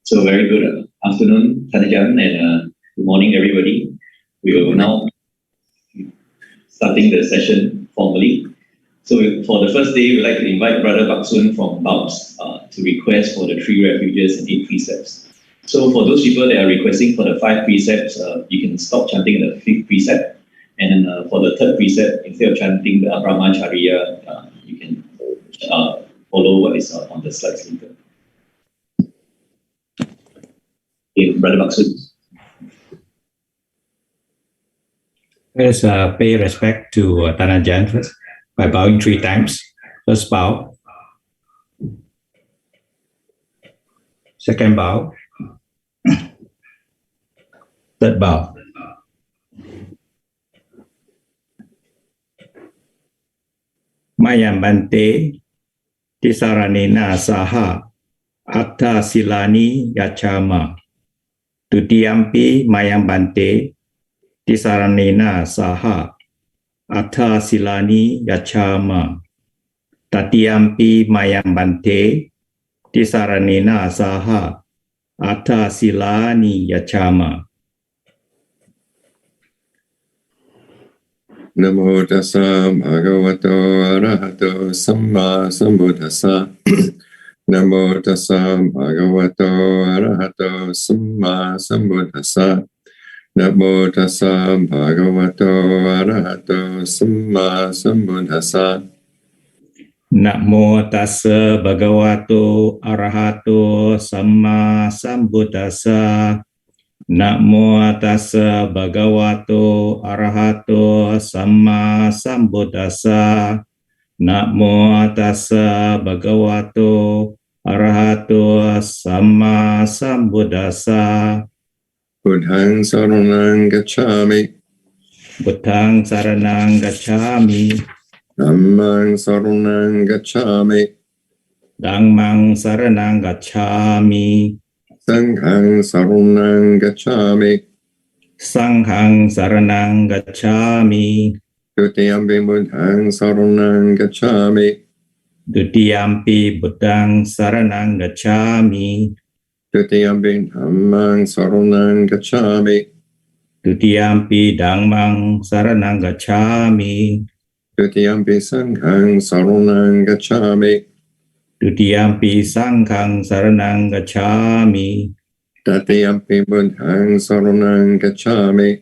So very good afternoon, Ajahn, and good morning, everybody. We will now starting the session formally. So for the first day, we'd like to invite Brother Baksun from Baos to request for the 3 refuges and 8 precepts. So for those people that are requesting for the 5 precepts, you can stop chanting the 5th precept. And then for the 3rd precept, instead of chanting the Brahmacharya, you can follow what is on the slides later. Okay, Brother Baksun. Let us pay respect to Ajahn first by bowing 3 times. First bow. Second bow. Third bow. Mayam Bante Tisaranena Saha Atta Silani Yachama Tutiyampi Mayam Bante Tisaranena Saha Atta Silani Yachama Tatiyampi Mayam Bante Tisaranena Saha Atta Silani Yachama. Namo tassa bhagavato arahato samma sambuddhassa. Namo tassa bhagavato arahato samma sambuddhassa. Namo tassa bhagavato arahato samma sambuddhassa. Namo tassa bhagavato arahato samma sambuddhassa. Namo tassa bhagavato arahato samma sambuddhassa. Namo tassa bhagavato arahato samma sambuddhassa. Buddhaṃ saranang gacchāmi. Buddhaṃ saranang gacchāmi. Dhammaṃ saranang gacchāmi. Dhammang saranang gacchāmi. Sanghang saranang gacchāmi. Sanghang saranang gacchāmi. Dutiyampi buddhaṃ saranang gacchāmi. Dutiyampi buddhaṃ saranang gacchāmi. Dutiyampi dhammaṃ saranang gacchāmi. Dutiyampi dhammang saranang gacchāmi. Dutiyampi sanghang saranang gacchāmi. Dutiyampi sanghang saranang gacchāmi. Tatiyampi buddhaṃ saranang gacchāmi.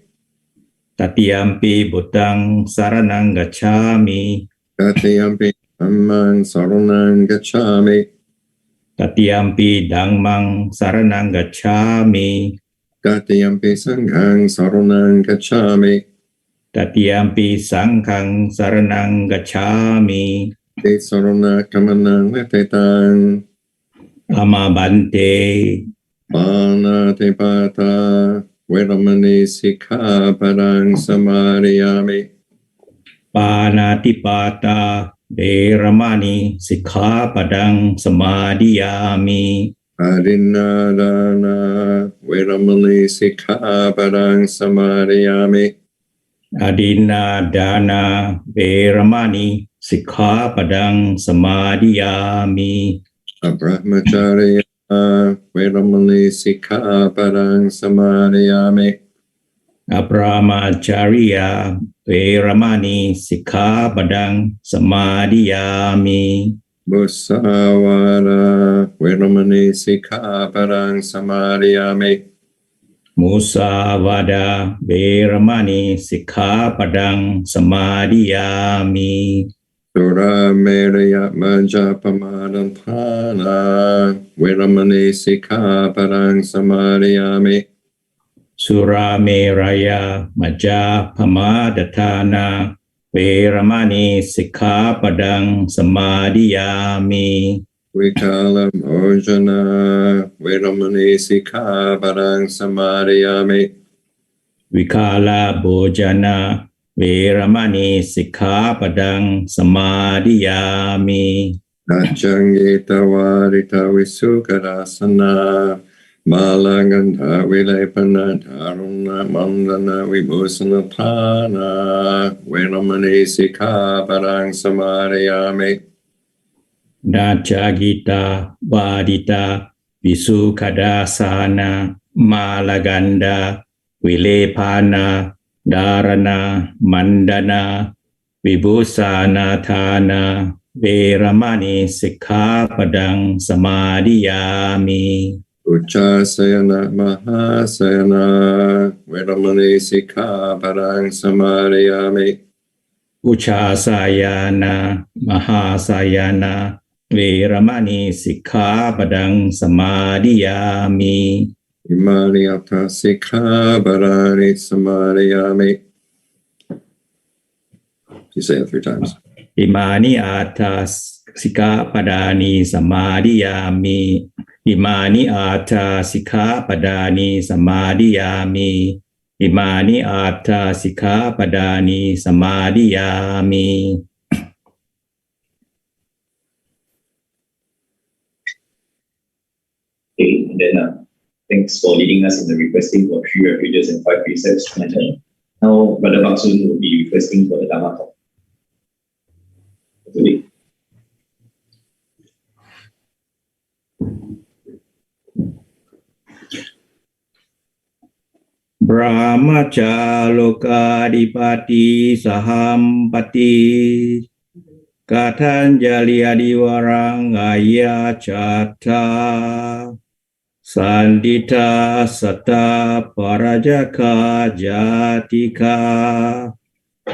Tatiyampi buddhaṃ saranang gacchāmi. Tatiyampi dhammaṃ saranang gacchāmi. Tatiyampi dhammang saranang gacchāmi. Tatiyampi sanghang saranang gacchāmi. Tatiyampi sanghang saranang gacchāmi. Te sarana kamanang letetaṃ. Amabante. Pānati pātā veramani sikkhapadang samadhiyāmi. Panatipata veramani sikkhapadang samadhiyāmi. Adinādāna veramani sikkhapadang samadhiyāmi. Adinādāna veramani sikkhapadang samadhiyāmi. Abrahmacharya veramani sikkhapadang samadhiyāmi. Abrahmacharya veramani sikkhapadang samadhiyāmi. Musāvāda veramani sikkhapadang samadhiyāmi. Musāvāda veramani sikkhapadang samadhiyāmi. Surameraya majapamadanthana veramani sikkhapadang samadhiyāmi. Surameraya majapamadatthana veramani sikkhapadang samadhiyāmi. Vikala bhojana veramani sikkhapadang samadhiyāmi. Vikala bhojana veramani sikkhapadang samadhiyāmi. Nachangita varita visukarasana malagandha vilepana dharuna mandana vibhusana thana veramani sikkhapadang samadhiyāmi. Nachagita vadita Visukadasana, Malaganda, Vilepana, Dharana, Mandana, Vibhusana Thana, Veramani Sikkhapadang Samadhiyami. Uchasayana Mahasayana Vedamani Sikkhapadang Samadhiyami. Uchasayana Mahasayana Veramani Sikkhapadang Samadhiyami. Imani Atta Sikkhapadani Samadhiyami. You say it 3 times. Imani atas Sikkhapadani Samadhiyami. Imani atta Sikkhapadani Samadhiyami. Imani atta Sikkhapadani Samadhiyami. Okay, and then thanks for leading us in the requesting for 3 refuges and 5 precepts. Now, Brother Baksun will be requesting for the Dhamma talk today. Brahmacalokadipati sahampati Katanjali adiwarang ayacata Sandita sata parajaka jatika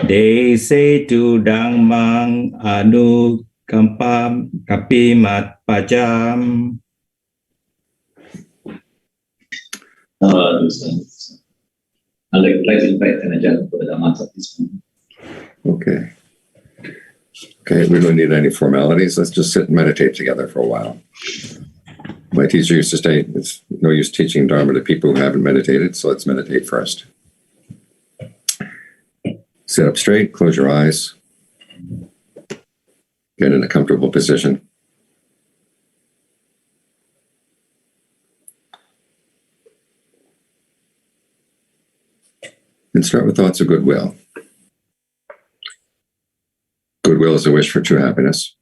Dese tu dangmang anu kampam kapimat pajam. I'd like to invite Ajahn for the Dhamma talk this morning. Okay. Okay, we don't need any formalities. Let's just sit and meditate together for a while. My teacher used to say, it's no use teaching Dharma to people who haven't meditated, so let's meditate first. Sit up straight, close your eyes. Get in a comfortable position. And start with thoughts of goodwill. Goodwill is a wish for true happiness.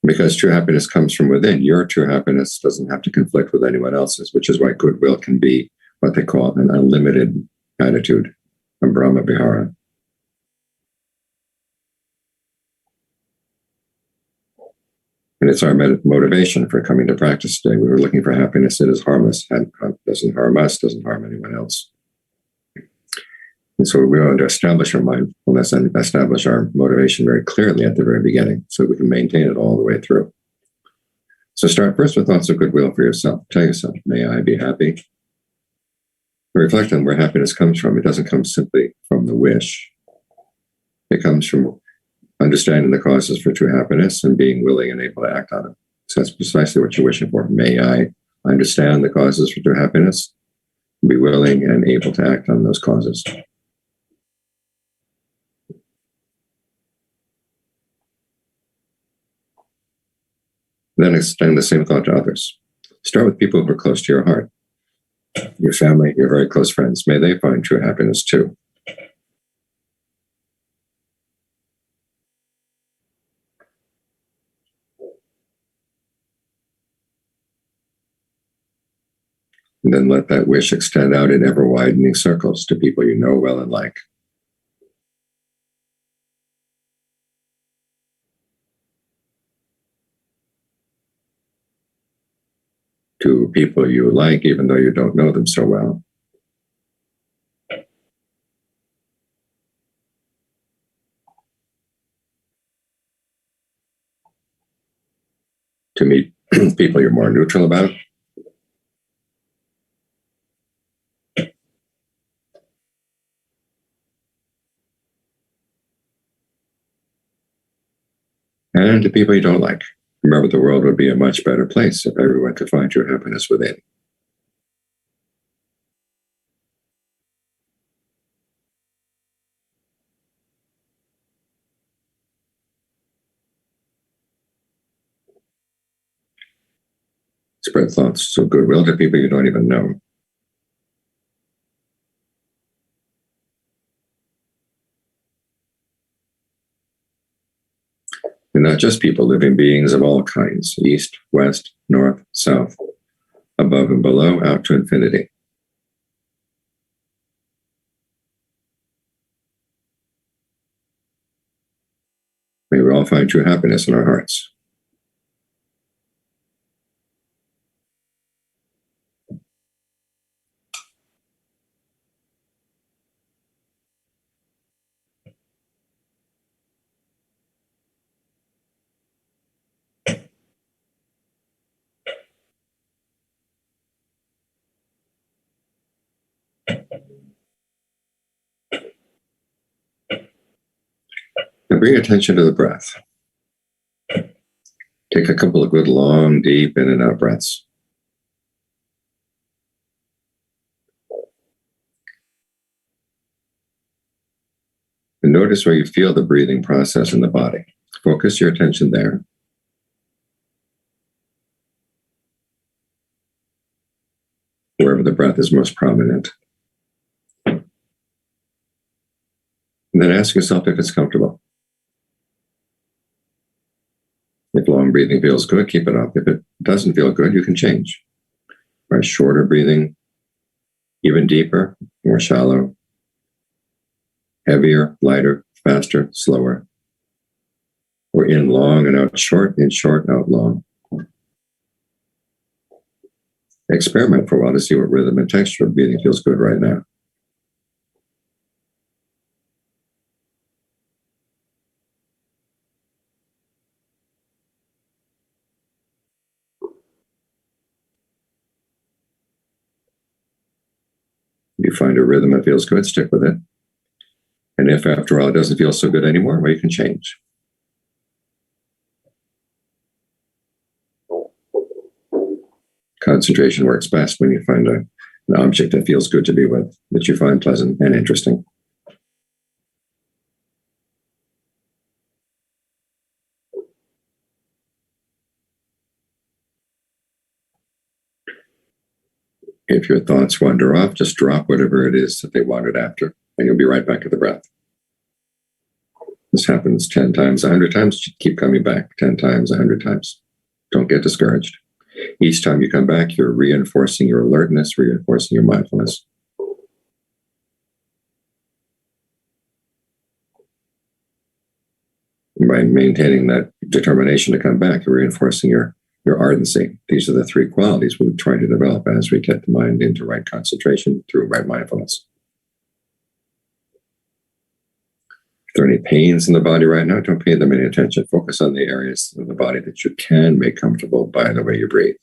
Because true happiness comes from within, your true happiness doesn't have to conflict with anyone else's, which is why goodwill can be what they call an unlimited attitude, a Brahma Vihara. And it's our motivation for coming to practice today. We were looking for happiness that is harmless, doesn't harm us, doesn't harm anyone else. And so we want to establish our mindfulness and establish our motivation very clearly at the very beginning so we can maintain it all the way through. So start first with thoughts of goodwill for yourself. Tell yourself, may I be happy? Reflect on where happiness comes from. It doesn't come simply from the wish. It comes from understanding the causes for true happiness and being willing and able to act on it. So that's precisely what you're wishing for. May I understand the causes for true happiness, be willing and able to act on those causes. Then extend the same thought to others. Start with people who are close to your heart, your family, your very close friends. May they find true happiness too. And then let that wish extend out in ever-widening circles to people you know well and like. To people you like, even though you don't know them so well. To meet people you're more neutral about. And to people you don't like. Remember, the world would be a much better place if everyone could find true happiness within. Spread thoughts of goodwill to people you don't even know. And not just people, living beings of all kinds, east, west, north, south, above and below, out to infinity. May we all find true happiness in our hearts. Now bring attention to the breath. Take a couple of good, long, deep in and out breaths. And notice where you feel the breathing process in the body. Focus your attention there. Wherever the breath is most prominent. And then ask yourself if it's comfortable. If long breathing feels good, keep it up. If it doesn't feel good, you can change. By shorter breathing, even deeper, more shallow, heavier, lighter, faster, slower. Or in long and out short, in short, out long. Experiment for a while to see what rhythm and texture of breathing feels good right now. If you find a rhythm that feels good, stick with it. And if after all it doesn't feel so good anymore, well, you can change. Concentration works best when you find an object that feels good to be with, that you find pleasant and interesting. If your thoughts wander off, just drop whatever it is that they wandered after, and you'll be right back at the breath. This happens 10 times, 100 times, keep coming back 10 times, 100 times. Don't get discouraged. Each time you come back, you're reinforcing your alertness, reinforcing your mindfulness. By maintaining that determination to come back, you're reinforcing your ardency. These are the three qualities we try to develop as we get the mind into right concentration through right mindfulness. If there are any pains in the body right now, don't pay them any attention. Focus on the areas of the body that you can make comfortable by the way you breathe.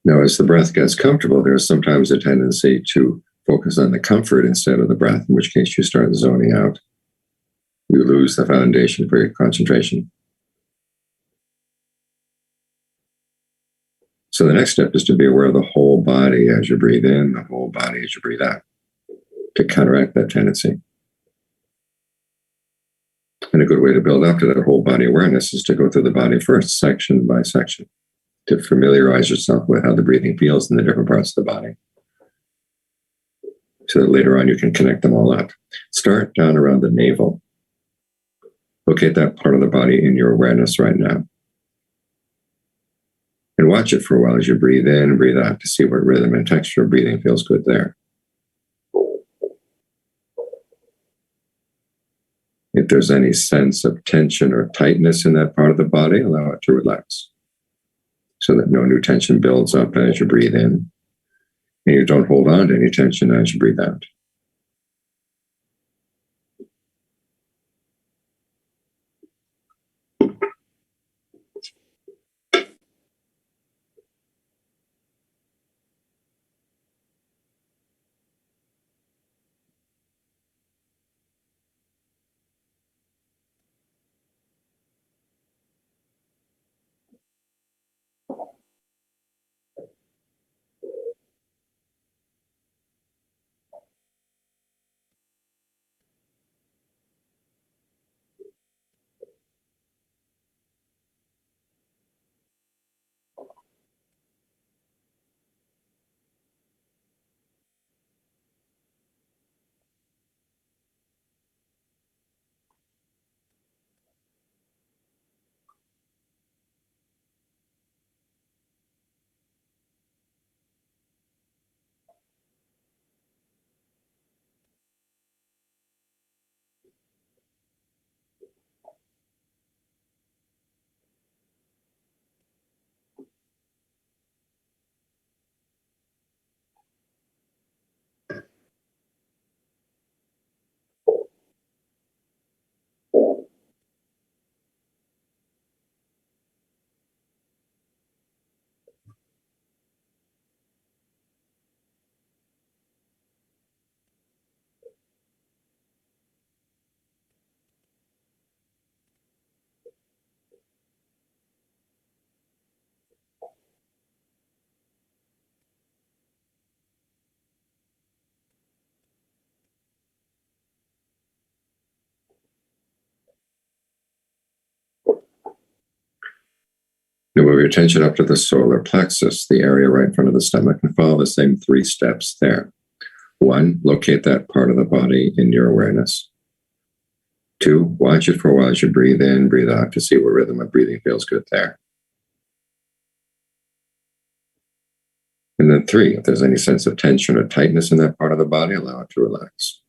Now, as the breath gets comfortable, there's sometimes a tendency to focus on the comfort instead of the breath, in which case you start zoning out. You lose the foundation for your concentration. So the next step is to be aware of the whole body as you breathe in, the whole body as you breathe out, to counteract that tendency. And a good way to build up to that whole body awareness is to go through the body first, section by section, to familiarize yourself with how the breathing feels in the different parts of the body, so that later on you can connect them all up. Start down around the navel. Locate that part of the body in your awareness right now. And watch it for a while as you breathe in and breathe out to see what rhythm and texture of breathing feels good there. If there's any sense of tension or tightness in that part of the body, allow it to relax, so that no new tension builds up as you breathe in. And you don't hold on to any tension as you breathe out. Now move your attention up to the solar plexus, the area right in front of the stomach, and follow the same 3 steps there. 1, locate that part of the body in your awareness. 2, watch it for a while as you breathe in, breathe out to see what rhythm of breathing feels good there. And then 3, if there's any sense of tension or tightness in that part of the body, allow it to relax.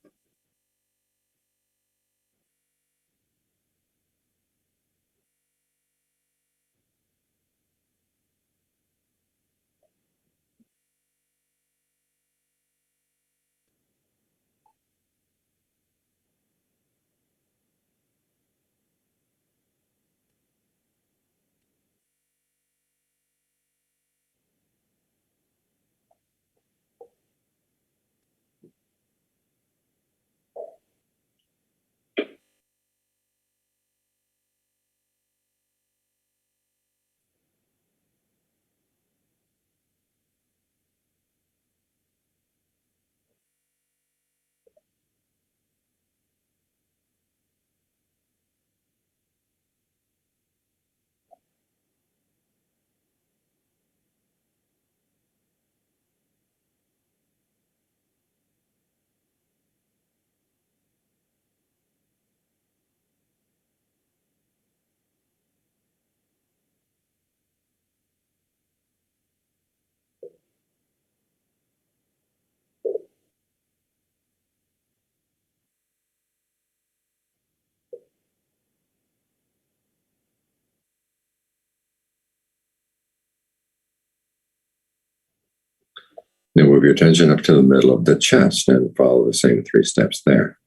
Now move your attention up to the middle of the chest and follow the same 3 steps there.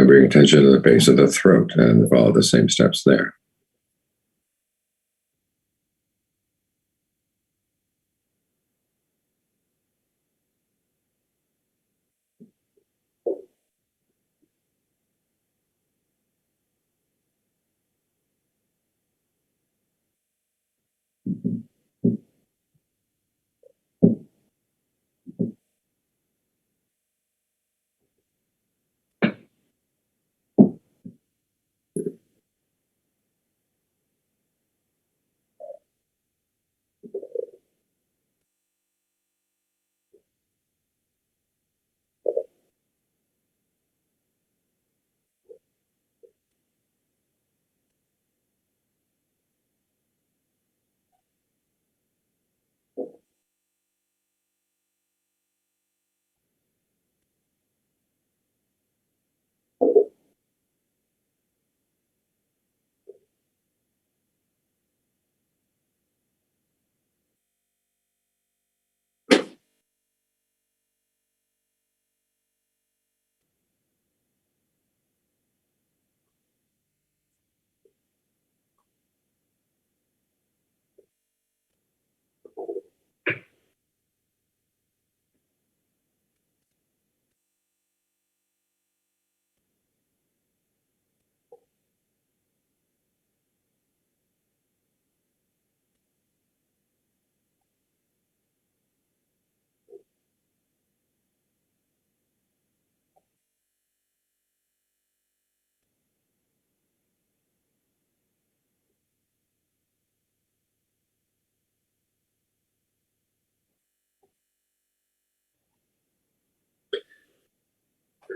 And bring attention to the base of the throat and follow the same steps there.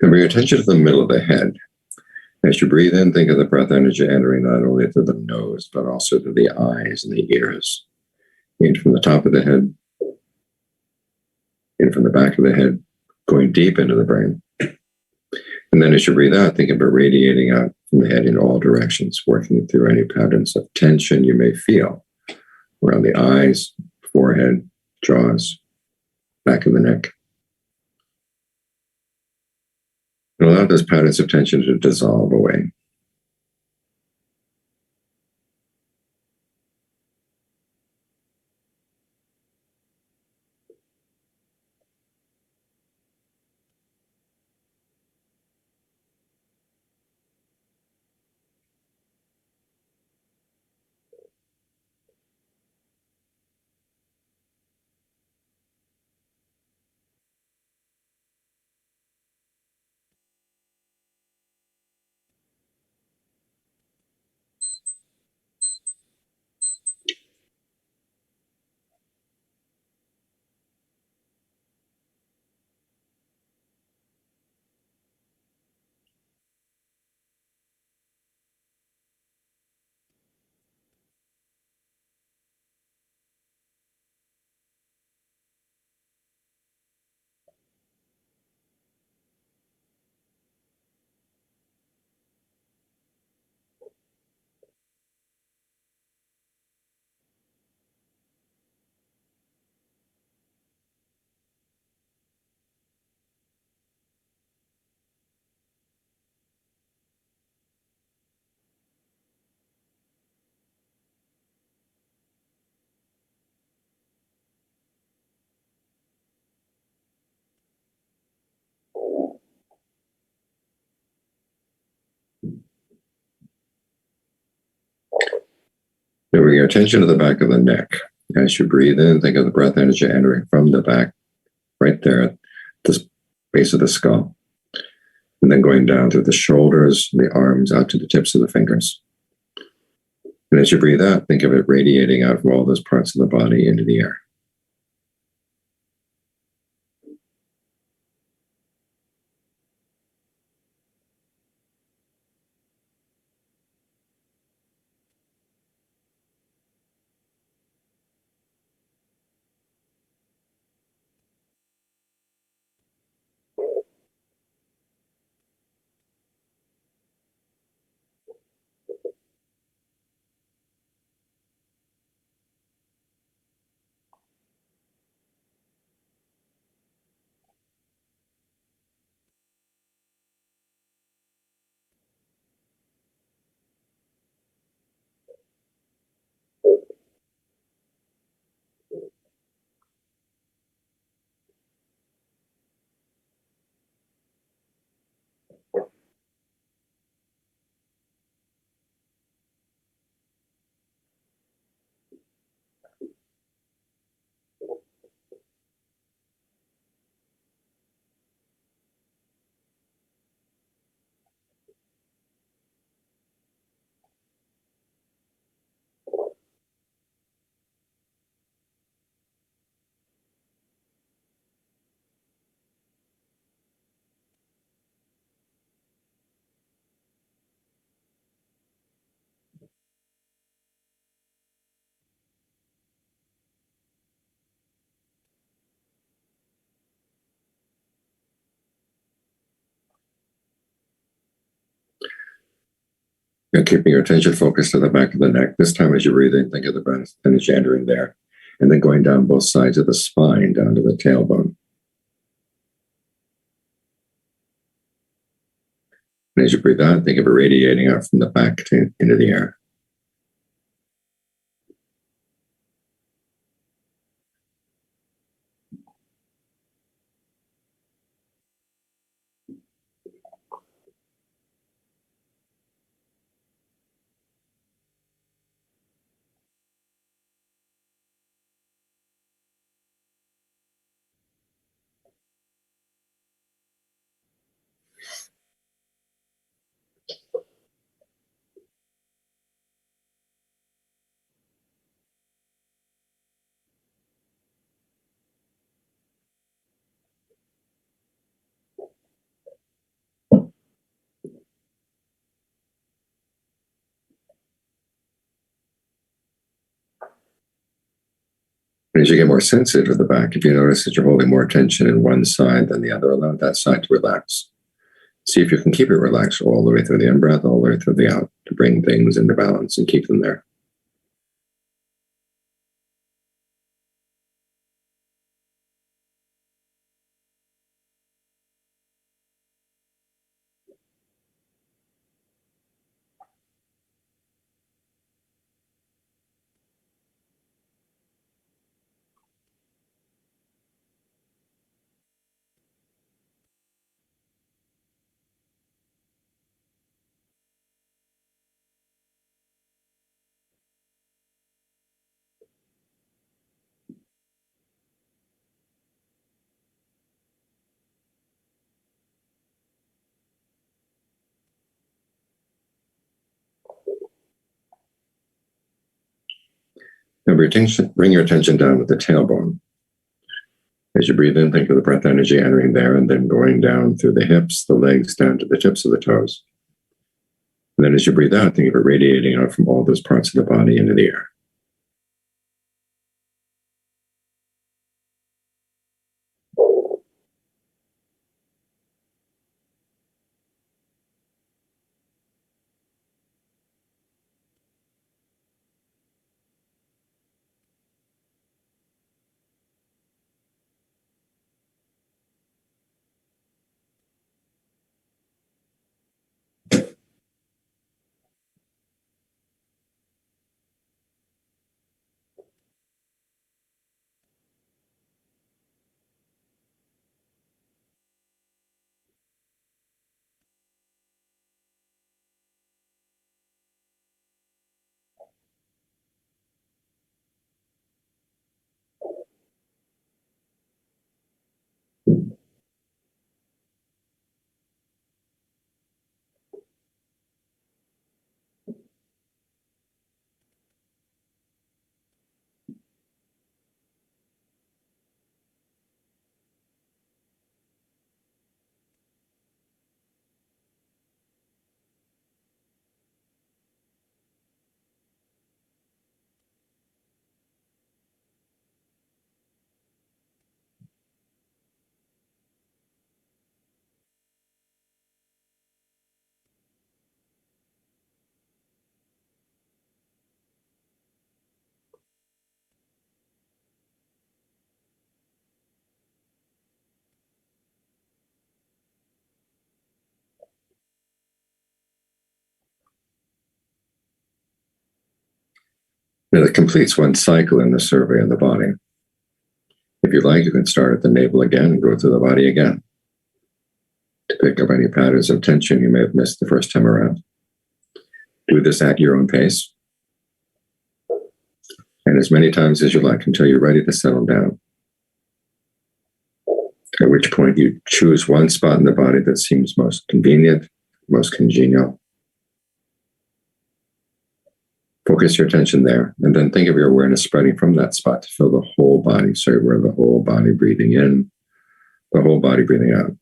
And bring attention to the middle of the head. As you breathe in, think of the breath energy entering not only through the nose, but also through the eyes and the ears. In from the top of the head, in from the back of the head, going deep into the brain. And then as you breathe out, think of it radiating out from the head in all directions, working through any patterns of tension you may feel around the eyes, forehead, jaws, back of the neck. And allow those patterns of tension to dissolve away. Now bring your attention to the back of the neck. As you breathe in, think of the breath energy entering from the back, right there at the base of the skull. And then going down through the shoulders, the arms, out to the tips of the fingers. And as you breathe out, think of it radiating out from all those parts of the body into the air. And keeping your attention focused to the back of the neck. This time as you breathe in, think of the breath energy entering there. And then going down both sides of the spine, down to the tailbone. And as you breathe out, think of it radiating out from the back into the air. And as you get more sensitive to the back, if you notice that you're holding more tension in one side than the other, allow that side to relax. See if you can keep it relaxed all the way through the in-breath, all the way through the out, to bring things into balance and keep them there. Now bring your attention down to the tailbone. As you breathe in, think of the breath energy entering there and then going down through the hips, the legs, down to the tips of the toes. And then as you breathe out, think of it radiating out from all those parts of the body into the air. Now that completes one cycle in the survey of the body. If you like, you can start at the navel again and go through the body again to pick up any patterns of tension you may have missed the first time around. Do this at your own pace and as many times as you like until you're ready to settle down. At which point you choose one spot in the body that seems most convenient, most congenial. Focus your attention there, and then think of your awareness spreading from that spot to fill the whole body. So you're aware of the whole body breathing in, the whole body breathing out.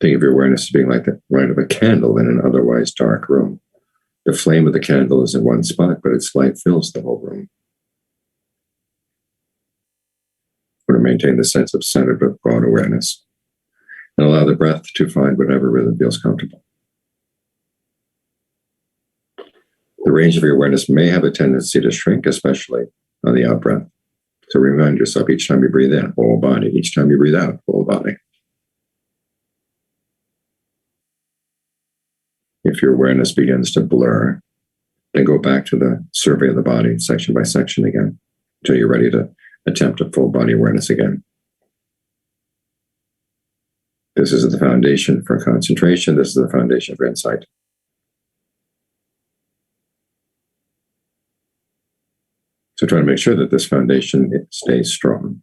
Think of your awareness as being like the light of a candle in an otherwise dark room. The flame of the candle is in one spot, but its light fills the whole room. To maintain the sense of centered but broad awareness. And allow the breath to find whatever rhythm feels comfortable. The range of your awareness may have a tendency to shrink, especially on the out breath. So remind yourself each time you breathe in, whole body. Each time you breathe out, whole body. If your awareness begins to blur, then go back to the survey of the body, section by section again, until you're ready to attempt a full body awareness again. This is the foundation for concentration. This is the foundation for insight. So try to make sure that this foundation stays strong.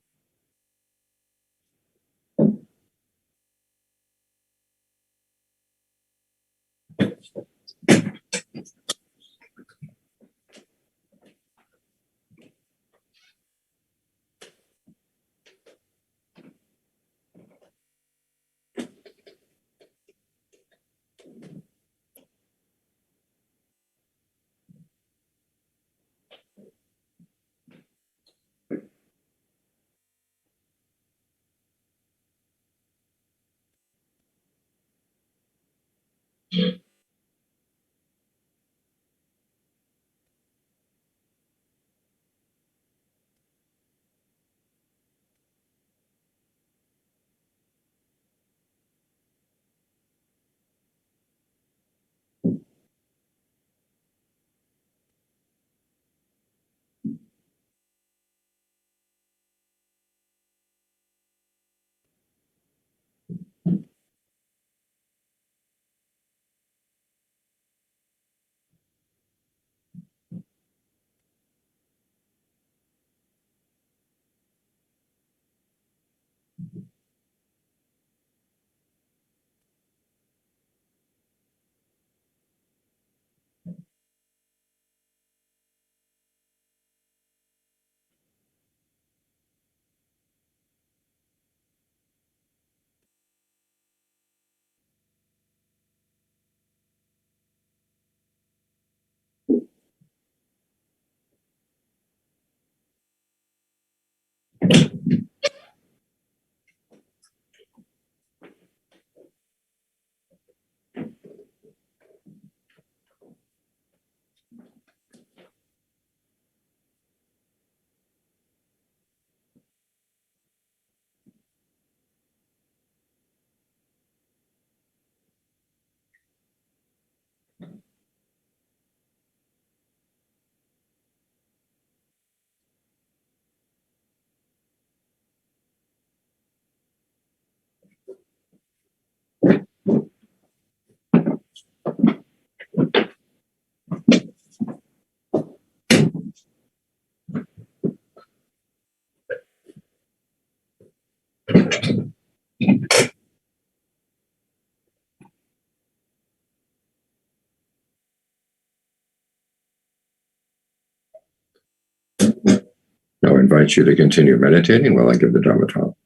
Now I invite you to continue meditating while I give the Dhamma talk.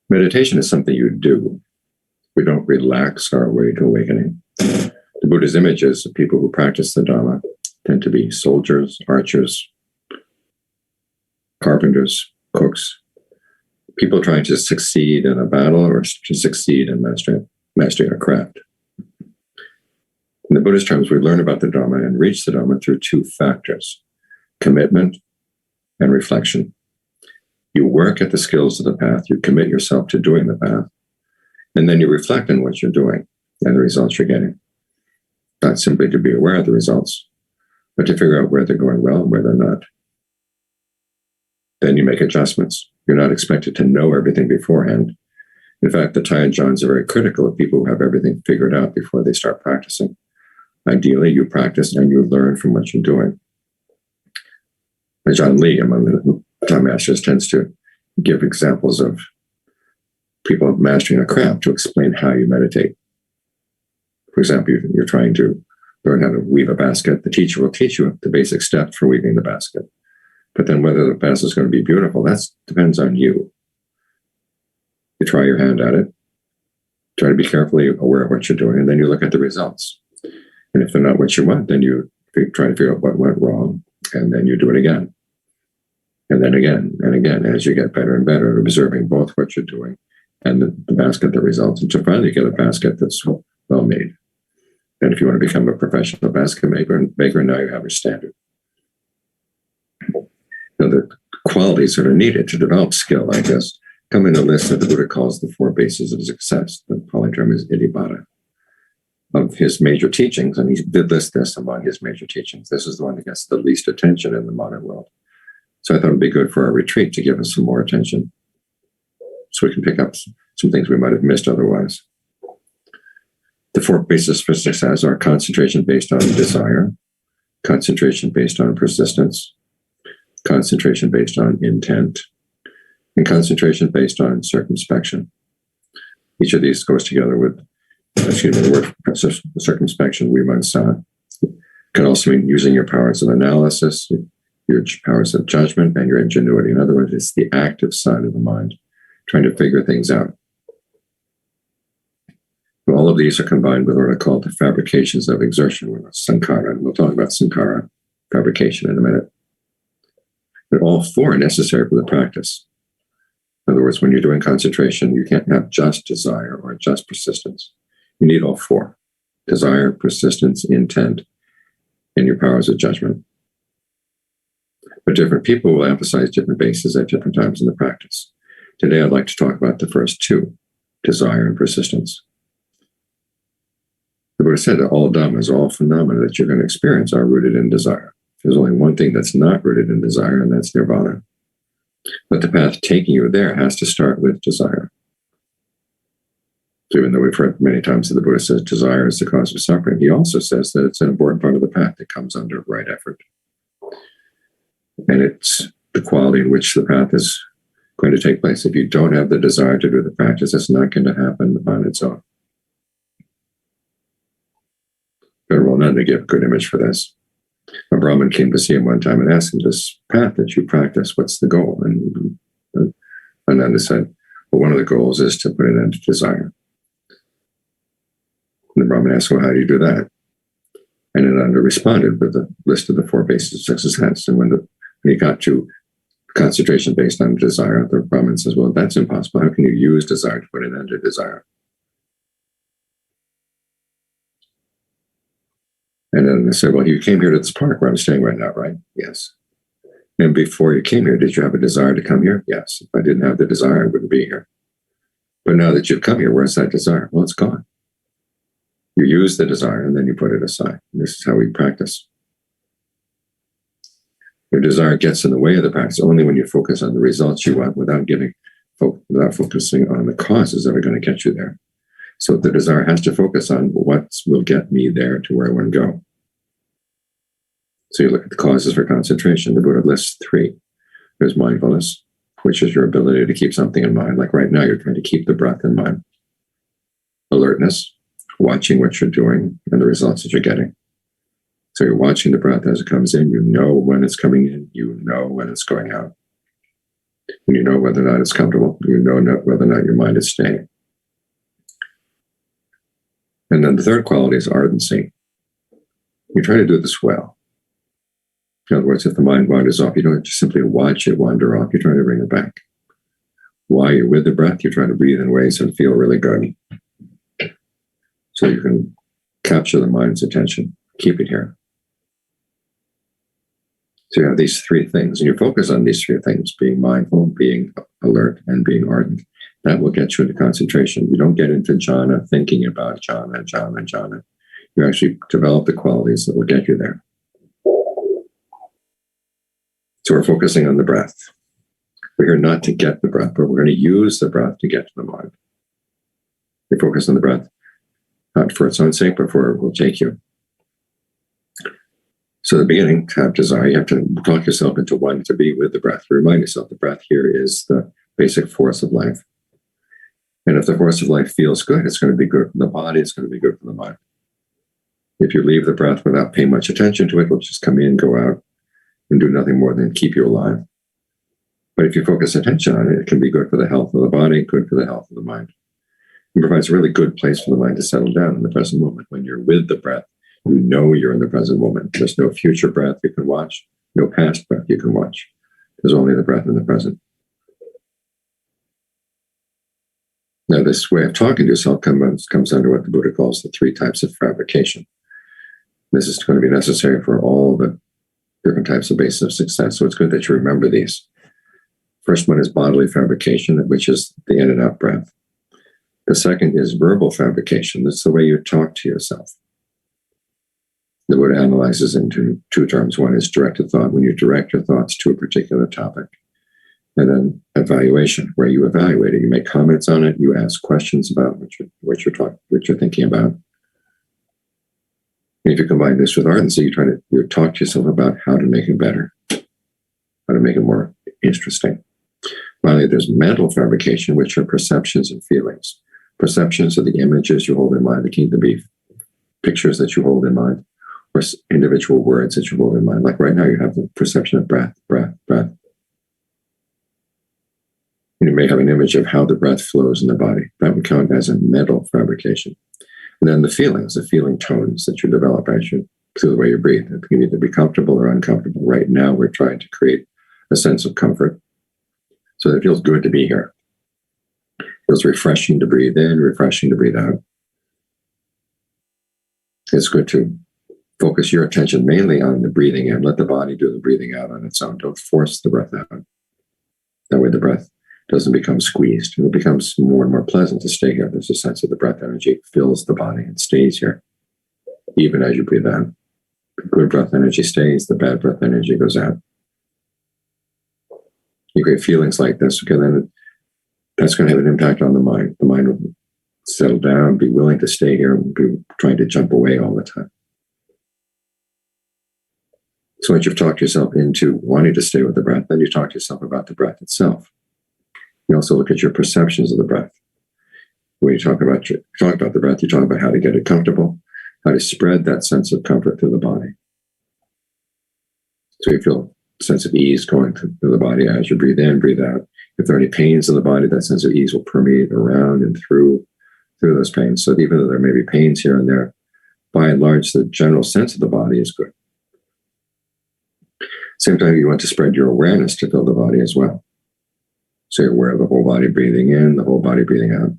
Meditation is something you do. We don't relax our way to awakening. The Buddha's images of people who practice the Dhamma tend to be soldiers, archers, carpenters, cooks, people trying to succeed in a battle or to succeed in mastering a craft. In the Buddhist terms, we learn about the Dhamma and reach the Dhamma through two factors: commitment and reflection. You work at the skills of the path, you commit yourself to doing the path, and then you reflect on what you're doing and the results you're getting. Not simply to be aware of the results, but to figure out where they're going well and where they're not. Then you make adjustments. You're not expected to know everything beforehand. In fact, the Thai Ajahns are very critical of people who have everything figured out before they start practicing. Ideally, you practice and you learn from what you're doing. Ajahn Lee, among the Thai masters, tends to give examples of people mastering a craft to explain how you meditate. For example, you're trying to learn how to weave a basket. The teacher will teach you the basic steps for weaving the basket. But then whether the basket is going to be beautiful, that depends on you. You try your hand at it, try to be carefully aware of what you're doing, and then you look at the results. And if they're not what you want, then you try to figure out what went wrong, and then you do it again. And then again and again, as you get better and better, observing both what you're doing and the basket that results, until finally get a basket that's well made. And if you want to become a professional basket maker, now you have a standard. Now, the qualities that are needed to develop skill like this come in a list that the Buddha calls the 4 bases of success. The polyterm is Iddhibhata, of his major teachings. And he did list this among his major teachings. This is the one that gets the least attention in the modern world. So I thought it'd be good for our retreat to give us some more attention, so we can pick up some things we might have missed otherwise. The 4 bases for success are concentration based on desire, concentration based on persistence, concentration based on intent, and concentration based on circumspection. Each of these goes together with, the word circumspection, vimansā, can also mean using your powers of analysis, your powers of judgment, and your ingenuity. In other words, it's the active side of the mind, trying to figure things out. All of these are combined with what are called the fabrications of exertion, or sankhara. And we'll talk about sankhara, fabrication, in a minute. But all 4 are necessary for the practice. In other words, when you're doing concentration, you can't have just desire or just persistence. You need all 4: desire, persistence, intent, and your powers of judgment. But different people will emphasize different bases at different times in the practice. Today, I'd like to talk about the first 2, desire and persistence. The Buddha said that all dhammas, all phenomena that you're going to experience, are rooted in desire. There's only one thing that's not rooted in desire, and that's nirvana. But the path taking you there has to start with desire. So even though we've heard many times that the Buddha says desire is the cause of suffering, he also says that it's an important part of the path that comes under right effort. And it's the quality in which the path is going to take place. If you don't have the desire to do the practice, it's not going to happen on its own. Venerable Nanda gave a good image for this. A Brahmin came to see him one time and asked him, this path that you practice, what's the goal? And Nanda said, well, one of the goals is to put an end to desire. And the Brahmin asked, well, how do you do that? And Nanda responded with a list of the 4 bases of success. And when he got to concentration based on desire, the Brahmin says, well, that's impossible. How can you use desire to put an end to desire? And then they said, well, you came here to this park where I'm staying right now, right? Yes. And before you came here, did you have a desire to come here? Yes. If I didn't have the desire, I wouldn't be here. But now that you've come here, where's that desire? Well, it's gone. You use the desire and then you put it aside. And this is how we practice. Your desire gets in the way of the practice only when you focus on the results you want without focusing on the causes that are going to get you there. So the desire has to focus on what will get me there to where I want to go. So you look at the causes for concentration. The Buddha lists 3. There's mindfulness, which is your ability to keep something in mind. Like right now, you're trying to keep the breath in mind. Alertness, watching what you're doing and the results that you're getting. So you're watching the breath as it comes in. You know when it's coming in. You know when it's going out. And you know whether or not it's comfortable. You know whether or not your mind is staying. And then the third quality is ardency. You try to do this well. In other words, if the mind wanders off, you don't just simply watch it wander off. You're trying to bring it back. While you're with the breath, you're trying to breathe in ways that feel really good. So you can capture the mind's attention. Keep it here. So you have these 3 things, and you focus on these 3 things, being mindful, being alert, and being ardent. That will get you into concentration. You don't get into jhana, thinking about jhana. You actually develop the qualities that will get you there. So we're focusing on the breath. We're here not to get the breath, but we're going to use the breath to get to the mind. We focus on the breath, not for its own sake, but for it will take you. So at the beginning, to have desire, you have to talk yourself into wanting to be with the breath. Remind yourself the breath here is the basic force of life. And if the force of life feels good, it's going to be good for the body, it's going to be good for the mind. If you leave the breath without paying much attention to it, it'll just come in, go out, and do nothing more than keep you alive. But if you focus attention on it, it can be good for the health of the body, good for the health of the mind. It provides a really good place for the mind to settle down in the present moment. When you're with the breath, you know you're in the present moment. There's no future breath you can watch, no past breath you can watch. There's only the breath in the present. Now, this way of talking to yourself comes under what the Buddha calls the 3 types of fabrication. This is going to be necessary for all the different types of bases of success. So it's good that you remember these. First one is bodily fabrication, which is the in and out breath. The second is verbal fabrication. That's the way you talk to yourself. The Buddha analyzes into 2 terms. One is directed thought, when you direct your thoughts to a particular topic. And then evaluation, where you evaluate it. You make comments on it. You ask questions about what you're thinking about. And if you combine this with ardency, you talk to yourself about how to make it better, how to make it more interesting. Finally, there's mental fabrication, which are perceptions and feelings. Perceptions are the images you hold in mind, the key to be pictures that you hold in mind, or individual words that you hold in mind. Like right now, you have the perception of breath, breath, breath. And you may have an image of how the breath flows in the body. That would count as a mental fabrication. And then the feelings, the feeling tones that you develop as you through the way you breathe. It can either be comfortable or uncomfortable. Right now, we're trying to create a sense of comfort so that it feels good to be here. It feels refreshing to breathe in, refreshing to breathe out. It's good to focus your attention mainly on the breathing in. Let the body do the breathing out on its own. Don't force the breath out. That way the breath doesn't become squeezed. It becomes more and more pleasant to stay here. There's a sense of the breath energy fills the body and stays here, even as you breathe out. The good breath energy stays, the bad breath energy goes out. You create feelings like this, okay, then that's going to have an impact on the mind. The mind will settle down, be willing to stay here, and be trying to jump away all the time. So once you've talked yourself into wanting to stay with the breath, then you talk to yourself about the breath itself. You also look at your perceptions of the breath. When you talk about the breath, you talk about how to get it comfortable, how to spread that sense of comfort through the body. So you feel a sense of ease going through the body as you breathe in, breathe out. If there are any pains in the body, that sense of ease will permeate around and through those pains. So even though there may be pains here and there, by and large, the general sense of the body is good. Same time, you want to spread your awareness to fill the body as well. So you're aware of the whole body breathing in, the whole body breathing out.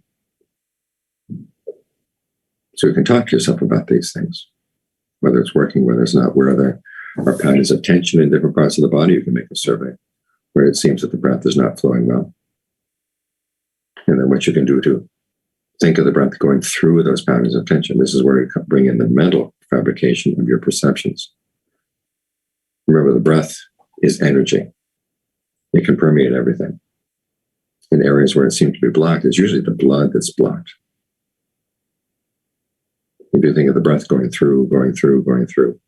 So you can talk to yourself about these things, whether it's working, whether it's not, where there are patterns of tension in different parts of the body. You can make a survey where it seems that the breath is not flowing well. And then what you can do to think of the breath going through those patterns of tension. This is where you bring in the mental fabrication of your perceptions. Remember, the breath is energy. It can permeate everything. In areas where it seems to be blocked, it's usually the blood that's blocked. If you think of the breath going through, going through, going through,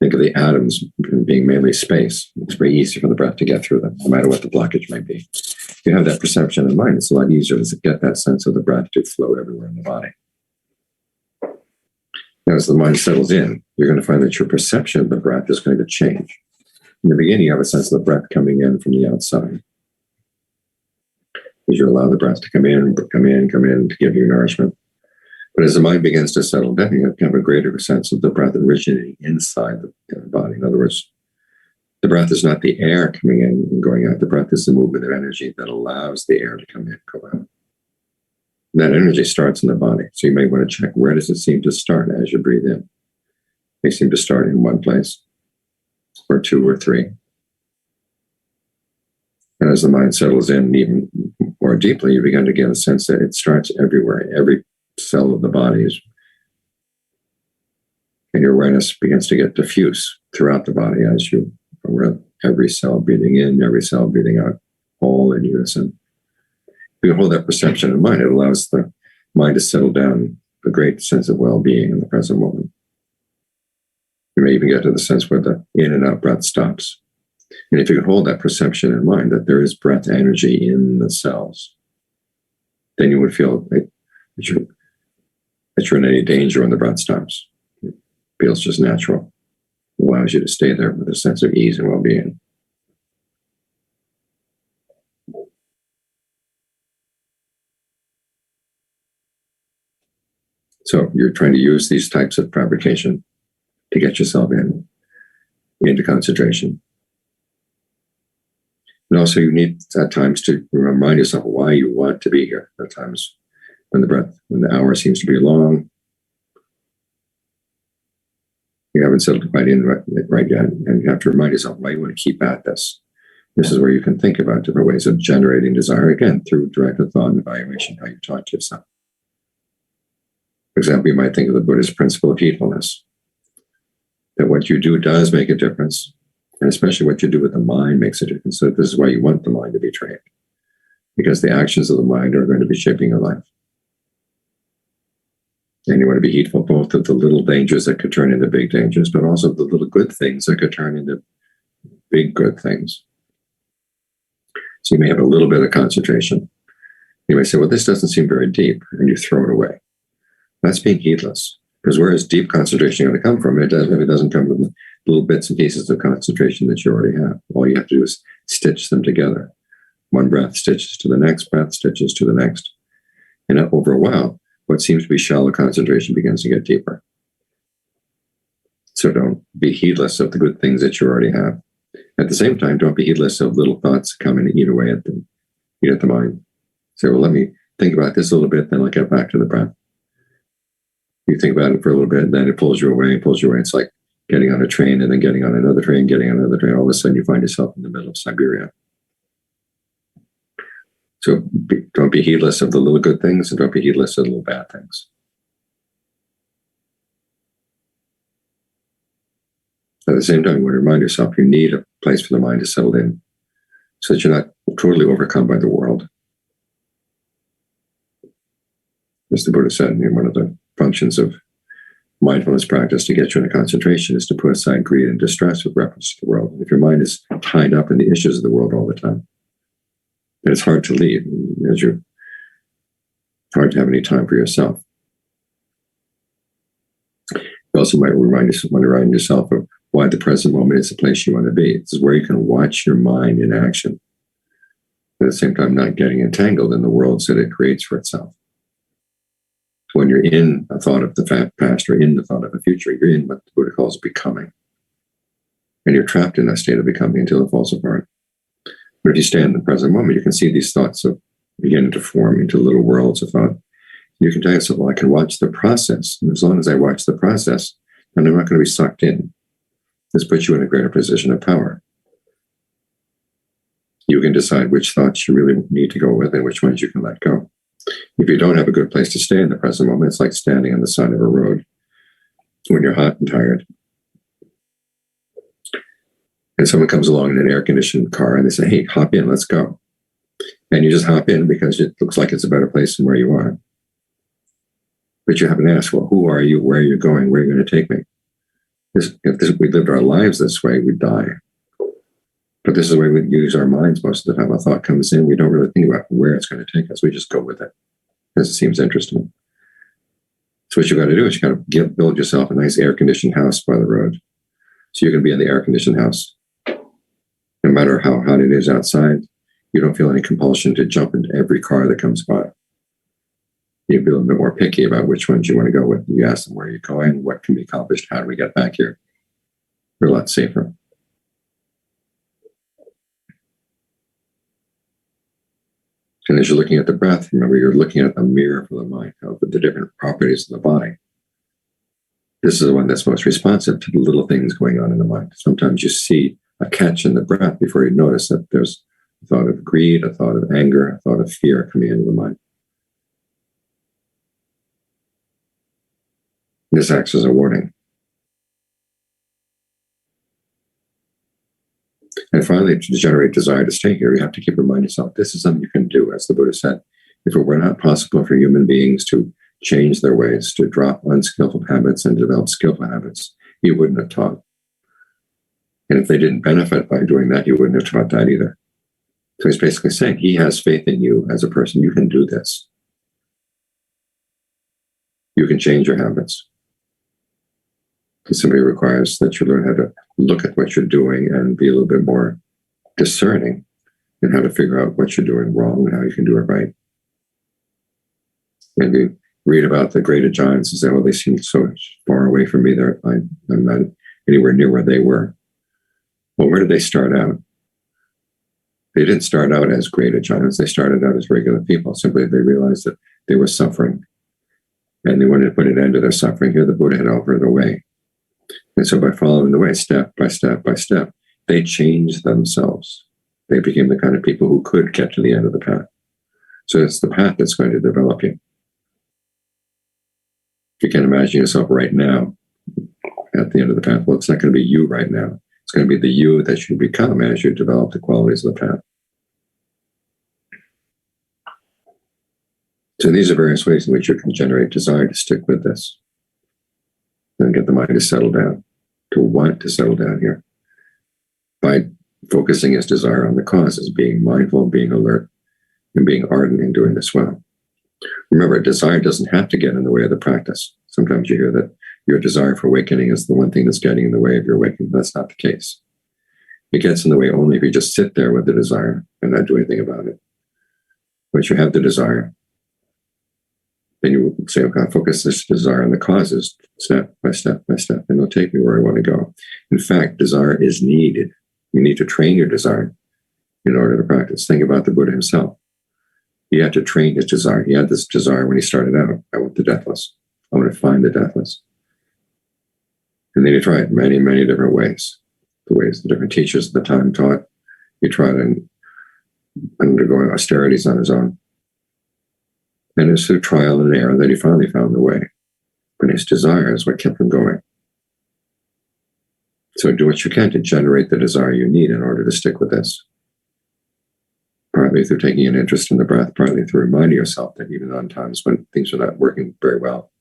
think of the atoms being mainly space. It's very easy for the breath to get through them, no matter what the blockage may be. If you have that perception in mind, it's a lot easier to get that sense of the breath to flow everywhere in the body. Now, as the mind settles in, you're going to find that your perception of the breath is going to change. In the beginning, you have a sense of the breath coming in from the outside. As you allow the breath to come in, to give you nourishment. But as the mind begins to settle down, you have a greater sense of the breath originating inside the body. In other words, the breath is not the air coming in and going out. The breath is the movement of energy that allows the air to come in and go out. And that energy starts in the body. So you may want to check, where does it seem to start as you breathe in? It may seem to start in one place, or 2 or 3. And as the mind settles in even more deeply, you begin to get a sense that it starts everywhere. Every cell of the body is, and your awareness begins to get diffuse throughout the body as you are every cell breathing in, every cell breathing out, all in unison. If you hold that perception in mind, it allows the mind to settle down, a great sense of well-being in the present moment. You may even get to the sense where the in and out breath stops. And if you can hold that perception in mind, that there is breath energy in the cells, then you would feel that you're in any danger when the breath stops. It feels just natural. It allows you to stay there with a sense of ease and well-being. So you're trying to use these types of fabrication to get yourself into concentration. And also you need at times to remind yourself why you want to be here. At times when the hour seems to be long, you haven't settled quite in right yet, and you have to remind yourself why you want to keep at this. This is where you can think about different ways of generating desire, again, through directed thought and evaluation, how you talk to yourself. For example, you might think of the Buddhist principle of heedfulness, that what you do does make a difference, and especially what you do with the mind makes a difference. So this is why you want the mind to be trained, because the actions of the mind are going to be shaping your life. And you want to be heedful both of the little dangers that could turn into big dangers, but also the little good things that could turn into big good things. So you may have a little bit of concentration. You may say, well, this doesn't seem very deep, and you throw it away. That's being heedless, because where is deep concentration going to come from? It doesn't come from the little bits and pieces of concentration that you already have. All you have to do is stitch them together. One breath stitches to the next breath, stitches to the next. And over a while, what seems to be shallow concentration begins to get deeper. So don't be heedless of the good things that you already have. At the same time, don't be heedless of little thoughts that come in and eat away at them, eat at the mind. Say, well, let me think about this a little bit, then I'll get back to the breath. You think about it for a little bit, then it pulls you away. It's like getting on a train and then getting on another train, getting on another train. All of a sudden, you find yourself in the middle of Siberia. So don't be heedless of the little good things, and don't be heedless of the little bad things. At the same time, you want to remind yourself you need a place for the mind to settle in, so that you're not totally overcome by the world. As the Buddha said, one of the functions of mindfulness practice to get you into concentration is to put aside greed and distress with reference to the world. If your mind is tied up in the issues of the world all the time, then it's hard to leave, it's hard to have any time for yourself. You also might want to remind yourself of why the present moment is the place you want to be. This is where you can watch your mind in action, but at the same time not getting entangled in the worlds that it creates for itself. When you're in a thought of the past or in the thought of the future, you're in what the Buddha calls becoming. And you're trapped in that state of becoming until it falls apart. But if you stay in the present moment, you can see these thoughts beginning to form into little worlds of thought. You can tell yourself, well, I can watch the process. And as long as I watch the process, then I'm not going to be sucked in. This puts you in a greater position of power. You can decide which thoughts you really need to go with and which ones you can let go. If you don't have a good place to stay in the present moment, it's like standing on the side of a road when you're hot and tired. And someone comes along in an air-conditioned car and they say, hey, hop in, let's go. And you just hop in because it looks like it's a better place than where you are. But you haven't asked, well, who are you? Where are you going? Where are you going to take me? If we lived our lives this way, we'd die. But this is the way we use our minds most of the time. A thought comes in, we don't really think about where it's going to take us. We just go with it because it seems interesting. So what you got to do is you got to build yourself a nice air-conditioned house by the road. So you can be in the air-conditioned house. No matter how hot it is outside, you don't feel any compulsion to jump into every car that comes by. You'd be a little bit more picky about which ones you want to go with. You ask them, where are you going? What can be accomplished? How do we get back here? You're a lot safer. And as you're looking at the breath, remember you're looking at a mirror for the mind, of the different properties of the body. This is the one that's most responsive to the little things going on in the mind. Sometimes you see a catch in the breath before you notice that there's a thought of greed, a thought of anger, a thought of fear coming into the mind. This acts as a warning. And finally, to generate desire to stay here, you have to keep reminding yourself, this is something you can do. As the Buddha said, if it were not possible for human beings to change their ways, to drop unskillful habits and develop skillful habits, he wouldn't have taught. And if they didn't benefit by doing that, he wouldn't have taught that either. So he's basically saying, he has faith in you as a person. You can do this. You can change your habits. It simply requires that you learn how to look at what you're doing and be a little bit more discerning in how to figure out what you're doing wrong and how you can do it right. And you read about the great Ajahns and say, well, they seem so far away from me. I'm not anywhere near where they were. Well, where did they start out? They didn't start out as great Ajahns. They started out as regular people. Simply, they realized that they were suffering, and they wanted to put an end to their suffering. Here, the Buddha had offered a way. And so by following the way, step by step by step, they changed themselves. They became the kind of people who could get to the end of the path. So it's the path that's going to develop you. If you can imagine yourself right now at the end of the path, well, it's not going to be you right now. It's going to be the you that you become as you develop the qualities of the path. So these are various ways in which you can generate desire to stick with this. And get the mind to settle down, to want to settle down here. By focusing its desire on the causes, being mindful, being alert, and being ardent in doing this well. Remember, desire doesn't have to get in the way of the practice. Sometimes you hear that your desire for awakening is the one thing that's getting in the way of your awakening. That's not the case. It gets in the way only if you just sit there with the desire and not do anything about it. Once you have the desire, then you say, okay, I'll focus this desire on the causes, step by step by step, and it'll take me where I want to go. In fact, desire is needed. You need to train your desire in order to practice. Think about the Buddha himself. He had to train his desire. He had this desire when he started out. I want the deathless. I want to find the deathless. And then he tried many, many different ways. The ways the different teachers at the time taught. He tried undergoing austerities on his own. And it's through trial and error that he finally found the way. But his desire is what kept him going. So do what you can to generate the desire you need in order to stick with this. Partly through taking an interest in the breath, partly through reminding yourself that even on times when things are not working very well,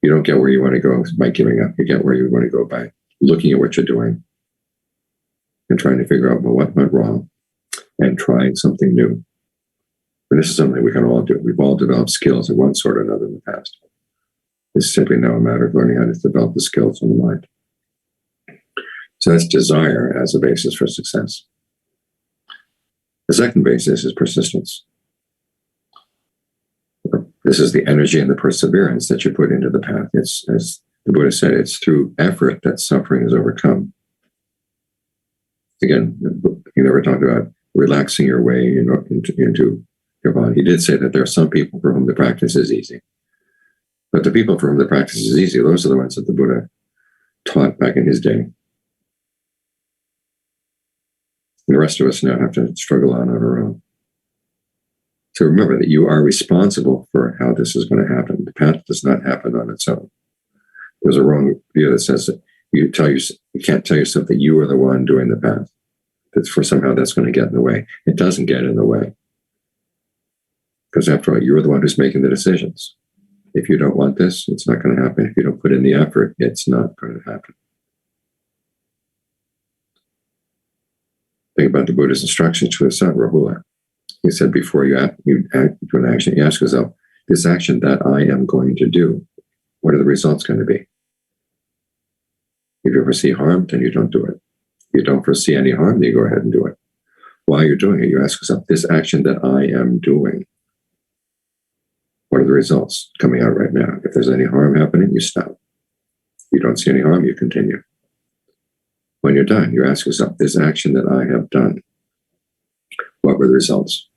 you don't get where you want to go by giving up. You get where you want to go by looking at what you're doing and trying to figure out, well, what went wrong, and trying something new. And this is something we can all do. We've all developed skills of one sort or another in the past. It's simply now a matter of learning how to develop the skills in the mind. So that's desire as a basis for success. The second basis is persistence. This is the energy and the perseverance that you put into the path. It's, as the Buddha said, it's through effort that suffering is overcome. Again, he never talked about relaxing your way into Nirvana. He did say that there are some people for whom the practice is easy. But the people for whom the practice is easy, those are the ones that the Buddha taught back in his day. And the rest of us now have to struggle on our own. So remember that you are responsible for how this is going to happen. The path does not happen on its own. There's a wrong view that says that you can't tell yourself that you are the one doing the path. That for somehow that's going to get in the way. It doesn't get in the way. Because after all, you're the one who's making the decisions. If you don't want this, it's not going to happen. If you don't put in the effort, it's not going to happen. Think about the Buddha's instructions to his son, Rahula. He said, before you act do an action, you ask yourself, this action that I am going to do, what are the results going to be? If you foresee harm, then you don't do it. If you don't foresee any harm, then you go ahead and do it. While you're doing it, you ask yourself, this action that I am doing, what are the results coming out right now? If there's any harm happening, you stop. If you don't see any harm, you continue. When you're done, you ask yourself, this action that I have done, what were the results?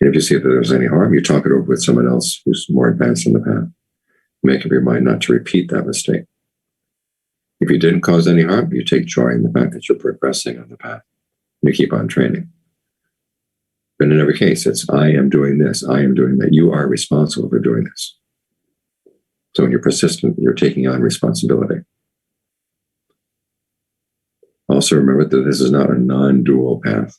And if you see that there's any harm, you talk it over with someone else who's more advanced in the path. Make up your mind not to repeat that mistake. If you didn't cause any harm, you take joy in the fact that you're progressing on the path. You keep on training. But in every case, it's I am doing this, I am doing that. You are responsible for doing this. So when you're persistent, you're taking on responsibility. Also remember that this is not a non-dual path.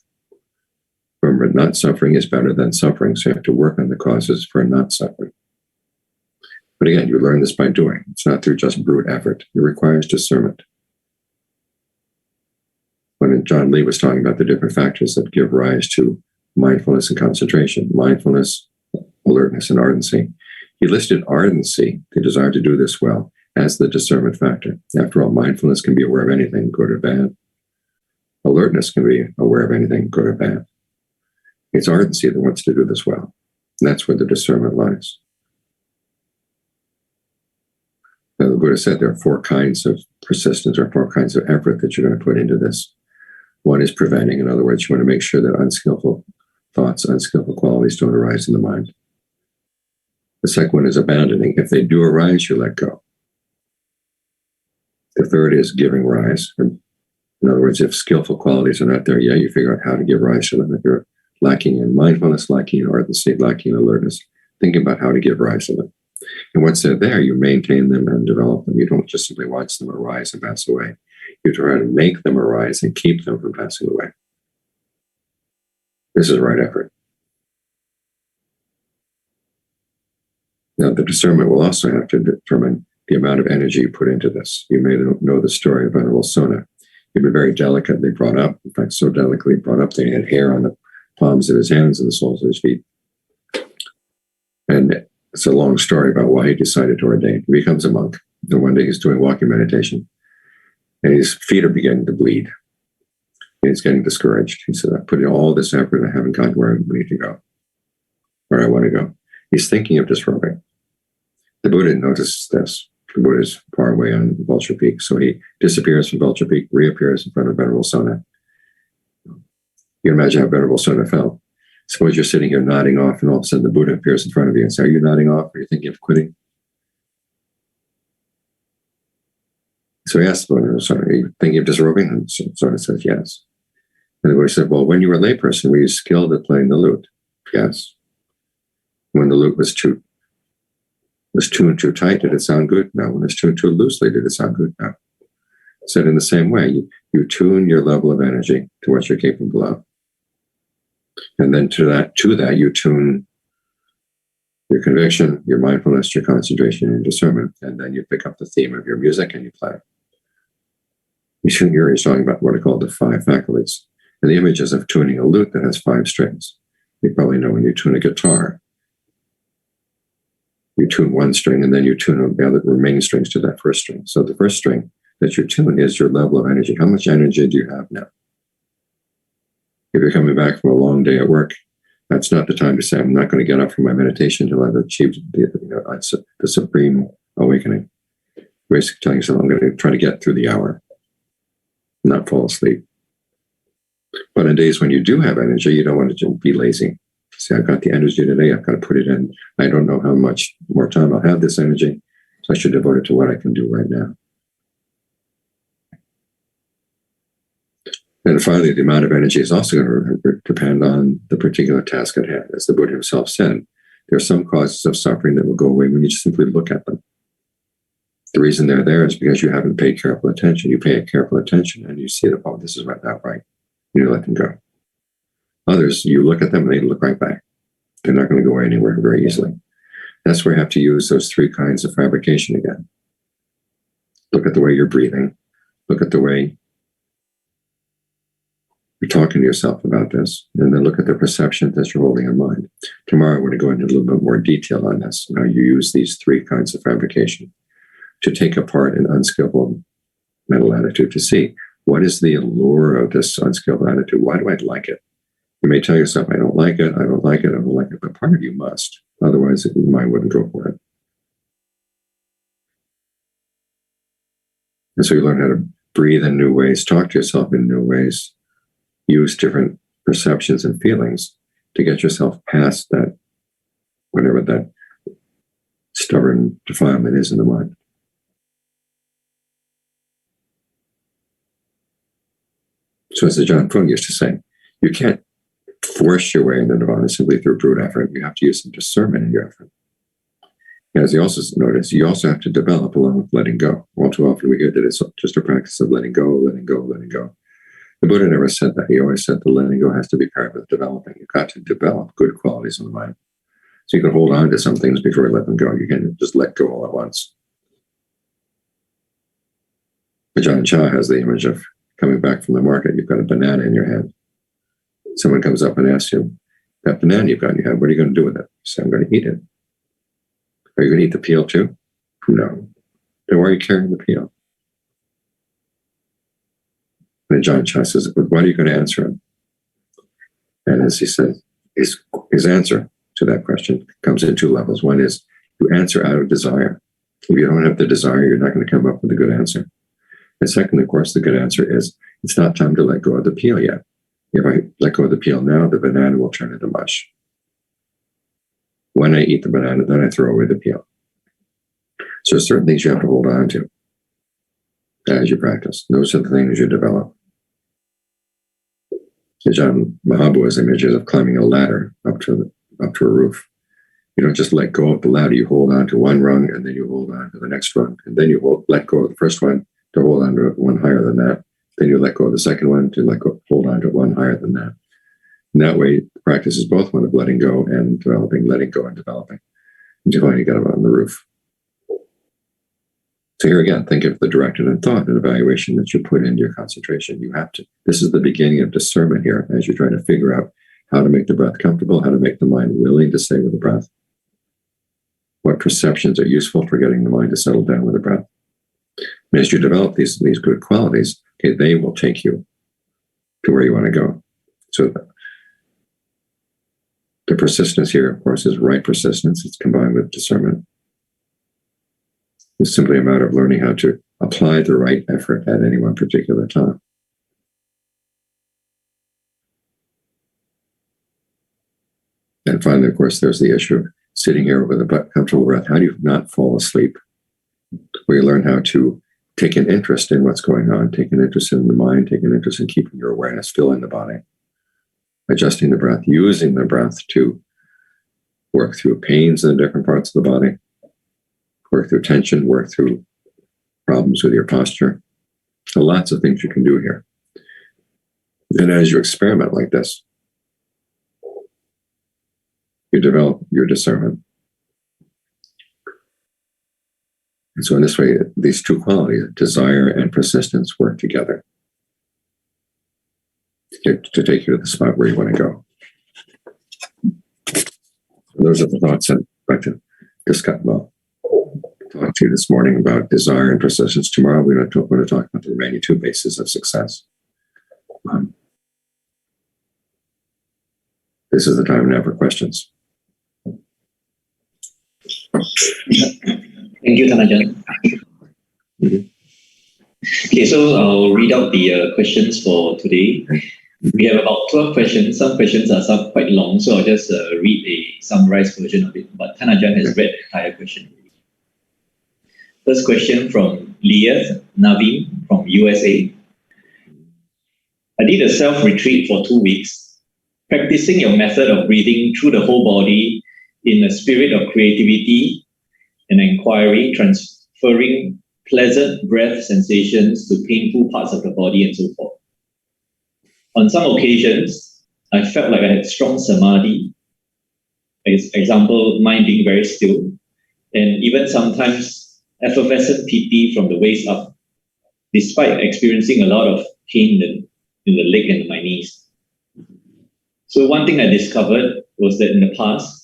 Remember, not suffering is better than suffering, so you have to work on the causes for not suffering. But again, you learn this by doing. It's not through just brute effort. It requires discernment. When John Lee was talking about the different factors that give rise to mindfulness and concentration, mindfulness, alertness, and ardency, he listed ardency, the desire to do this well, as the discernment factor. After all, mindfulness can be aware of anything, good or bad. Alertness can be aware of anything, good or bad. It's ardency that wants to do this well. And that's where the discernment lies. Now, the Buddha said there are 4 kinds of persistence or 4 kinds of effort that you're going to put into this. One is preventing. In other words, you want to make sure that unskillful thoughts, unskillful qualities don't arise in the mind. The second one is abandoning. If they do arise, you let go. The third is giving rise. In other words, if skillful qualities are not there yet, you figure out how to give rise to them. If you're lacking in mindfulness, lacking in ardency, lacking in alertness, think about how to give rise to them. And once they're there, you maintain them and develop them. You don't just simply watch them arise and pass away. You try to make them arise and keep them from passing away. This is right effort. Now, the discernment will also have to determine the amount of energy you put into this. You may know the story of Venerable Sona. He'd been very delicately brought up. In fact, so delicately brought up that he had hair on the palms of his hands and the soles of his feet. And it's a long story about why he decided to ordain. He becomes a monk. And one day he's doing walking meditation. And his feet are beginning to bleed. And he's getting discouraged. He said, I put in all this effort and I haven't gotten where I need to go, where I want to go. He's thinking of disrobing. The Buddha notices this. The Buddha is far away on Vulture Peak. So he disappears from Vulture Peak, reappears in front of Venerable Sona. You can imagine how Venerable Sona felt. Suppose you're sitting here nodding off and all of a sudden the Buddha appears in front of you and says, are you nodding off? Are you thinking of quitting? So he asked the Buddha, are you thinking of disrobing? And Sona says, yes. And the Buddha said, well, when you were a layperson, were you skilled at playing the lute? Yes. When the lute was tuned too tight, did it sound good? No. When it's tuned too loosely, did it sound good? No. Said in the same way, you tune your level of energy to what you're capable of. And then to that you tune your conviction, your mindfulness, your concentration, and discernment. And then you pick up the theme of your music and you play. He's talking about what are called the 5 faculties. And the images of tuning a lute that has 5 strings. You probably know when you tune a guitar, you tune one string and then you tune the other remaining strings to that first string. So the first string that you tune is your level of energy. How much energy do you have now? If you're coming back from a long day at work, that's not the time to say, I'm not going to get up from my meditation until I've achieved the supreme awakening. Basically telling yourself, I'm going to try to get through the hour, not fall asleep. But on days when you do have energy, you don't want to just be lazy. Say, I've got the energy today, I've got to put it in. I don't know how much more time I'll have this energy, so I should devote it to what I can do right now. And finally, the amount of energy is also going to depend on the particular task at hand. As the Buddha himself said, there are some causes of suffering that will go away when you just simply look at them. The reason they're there is because you haven't paid careful attention. You pay careful attention and you see that, oh, this is not right. You let them go. Others, you look at them and they look right back. They're not going to go anywhere very easily. That's where you have to use those 3 kinds of fabrication again. Look at the way you're breathing. Look at the way you're talking to yourself about this. And then look at the perceptions that you're holding in mind. Tomorrow, I want to go into a little bit more detail on this, how you use these 3 kinds of fabrication to take apart an unskillful mental attitude to see what is the allure of this unskillful attitude. Why do I like it? You may tell yourself, I don't like it, I don't like it, I don't like it, but part of you must. Otherwise, your mind wouldn't go for it. And so you learn how to breathe in new ways, talk to yourself in new ways, use different perceptions and feelings to get yourself past that, whatever that stubborn defilement is in the mind. So as Ajahn Fung used to say, you can't force your way into nirvana simply through brute effort. You have to use some discernment in your effort. And as he also noticed, you also have to develop along with letting go. All too often we hear that it's just a practice of letting go, letting go, letting go. The Buddha never said that. He always said the letting go has to be paired with developing. You've got to develop good qualities in the mind. So you can hold on to some things before you let them go. You can just let go all at once. Ajahn Chah has the image of coming back from the market. You've got a banana in your hand. Someone comes up and asks you, that banana you've got in your hand, what are you going to do with it? You say, I'm going to eat it. Are you going to eat the peel too? No. Then why are you carrying the peel? And Ajahn Chah says, why are you going to answer him? And as he said, his answer to that question comes in 2 levels. One is you answer out of desire. If you don't have the desire, you're not going to come up with a good answer. And second, of course, the good answer is It's not time to let go of the peel yet. If I let go of the peel now, the banana will turn into mush. When I eat the banana, then I throw away the peel. So there's certain things you have to hold on to as you practice. Those are the things you develop. Ajahn Mahabu's images of climbing a ladder up to a roof. You don't just let go of the ladder. You hold on to one rung, and then you hold on to the next rung, and then you let go of the first one to hold on to one higher than that. Then you let go of the second one to hold on to one higher than that. And that way, the practice is both one of letting go and developing, letting go and developing, until finally you get up on the roof. So here again, think of the directed and thought and evaluation that you put into your concentration. You have to. This is the beginning of discernment here as you're trying to figure out how to make the breath comfortable, how to make the mind willing to stay with the breath. What perceptions are useful for getting the mind to settle down with the breath. And as you develop these good qualities, okay, they will take you to where you want to go. So the persistence here, of course, is right persistence. It's combined with discernment. It's simply a matter of learning how to apply the right effort at any one particular time. And finally, of course, there's the issue of sitting here with a comfortable breath. How do you not fall asleep? Where you learn how to take an interest in what's going on, take an interest in the mind, take an interest in keeping your awareness still in the body, adjusting the breath, using the breath to work through pains in the different parts of the body, work through tension, work through problems with your posture. So lots of things you can do here. And as you experiment like this, you develop your discernment. And so in this way, these two qualities, desire and persistence, work together to take you to the spot where you want to go. So those are the thoughts I'd like to discuss. Well, talk to you this morning about desire and persistence. Tomorrow we're going to talk about the remaining two bases of success. This is the time now for questions. Thank you, Ajahn. Okay, so I'll read out the questions for today. We have about 12 questions. Some questions are quite long, so I'll just read a summarized version of it. But Ajahn has read the entire question. First question from Leah Naveen from USA. I did a self-retreat for 2 weeks, practicing your method of breathing through the whole body in a spirit of creativity and inquiry, transferring pleasant breath sensations to painful parts of the body and so forth. On some occasions, I felt like I had strong samadhi, example, mind being very still, and even sometimes effervescent piti from the waist up, despite experiencing a lot of pain in the leg and my knees. So one thing I discovered was that in the past,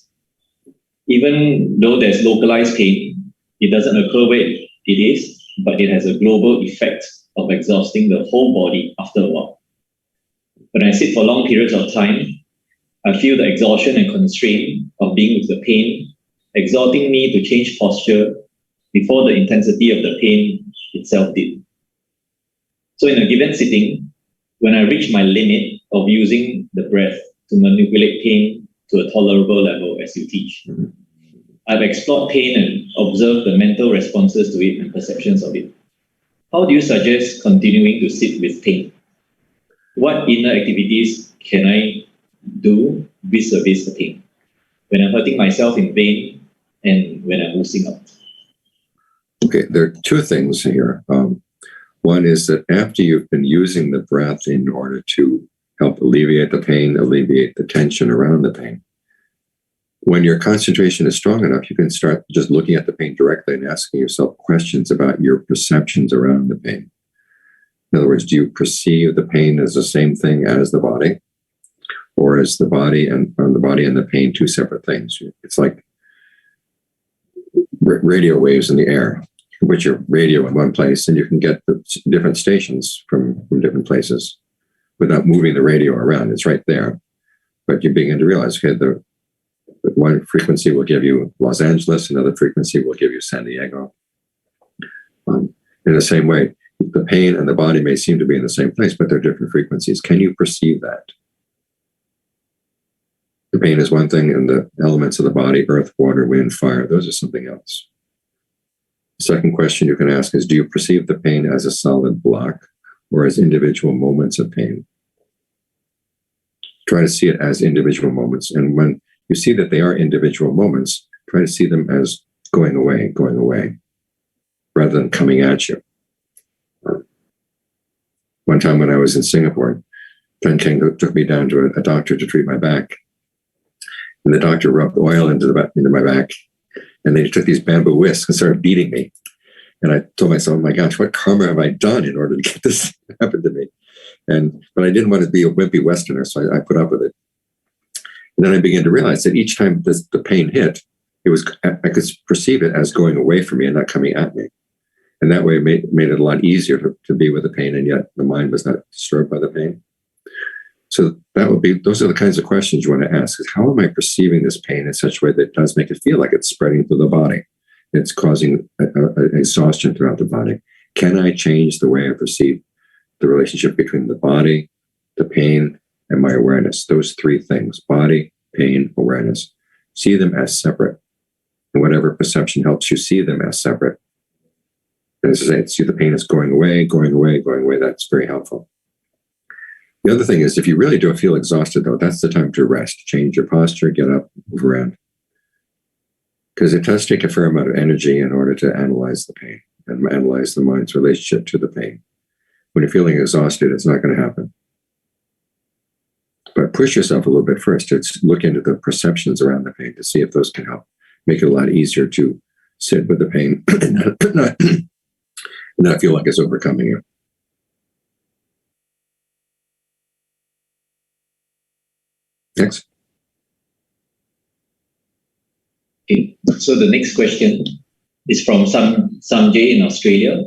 even though there's localized pain, it doesn't occur where it is, but it has a global effect of exhausting the whole body after a while. When I sit for long periods of time, I feel the exhaustion and constraint of being with the pain, exhorting me to change posture before the intensity of the pain itself did. So in a given sitting, when I reach my limit of using the breath to manipulate pain to a tolerable level, as you teach, I've explored pain and observed the mental responses to it and perceptions of it. How do you suggest continuing to sit with pain? What inner activities can I do vis-a-vis the pain when I'm hurting myself in vain and when I'm losing out? Okay, there are two things here. One is that after you've been using the breath in order to help alleviate the pain, alleviate the tension around the pain, when your concentration is strong enough, you can start just looking at the pain directly and asking yourself questions about your perceptions around the pain. In other words, do you perceive the pain as the same thing as the body? Or is the body and the pain two separate things? It's like radio waves in the air. You can put your radio in one place and you can get the different stations from different places without moving the radio around. It's right there. But you begin to realize, okay, the one frequency will give you Los Angeles, another frequency will give you San Diego. In the same way, the pain and the body may seem to be in the same place, but they're different frequencies. Can you perceive that? The pain is one thing, and the elements of the body, earth, water, wind, fire, those are something else. The second question you can ask is, do you perceive the pain as a solid block or as individual moments of pain? Try to see it as individual moments. And when you see that they are individual moments, try to see them as going away, rather than coming at you. One time when I was in Singapore, Keng took me down to a doctor to treat my back. And the doctor rubbed oil into my back. And they took these bamboo whisks and started beating me. And I told myself, oh my gosh, what karma have I done in order to get this to happen to me? But I didn't want to be a wimpy Westerner, so I put up with it. And then I began to realize that each time the pain hit, I could perceive it as going away from me and not coming at me. And that way it made it a lot easier to be with the pain, and yet the mind was not disturbed by the pain. So those are the kinds of questions you want to ask, is how am I perceiving this pain in such a way that it does make it feel like it's spreading through the body? It's causing exhaustion throughout the body. Can I change the way I perceive the relationship between the body, the pain, and my awareness? Those three things: body, pain, awareness. See them as separate. And whatever perception helps you see them as separate. And as I say, see the pain as going away. That's very helpful. The other thing is, if you really do feel exhausted, though, that's the time to rest. Change your posture, get up, move around. Because it does take a fair amount of energy in order to analyze the pain and analyze the mind's relationship to the pain. When you're feeling exhausted, it's not going to happen. But push yourself a little bit first to look into the perceptions around the pain to see if those can help make it a lot easier to sit with the pain and not feel like it's overcoming you. Next. Okay. So the next question is from Sanjay in Australia.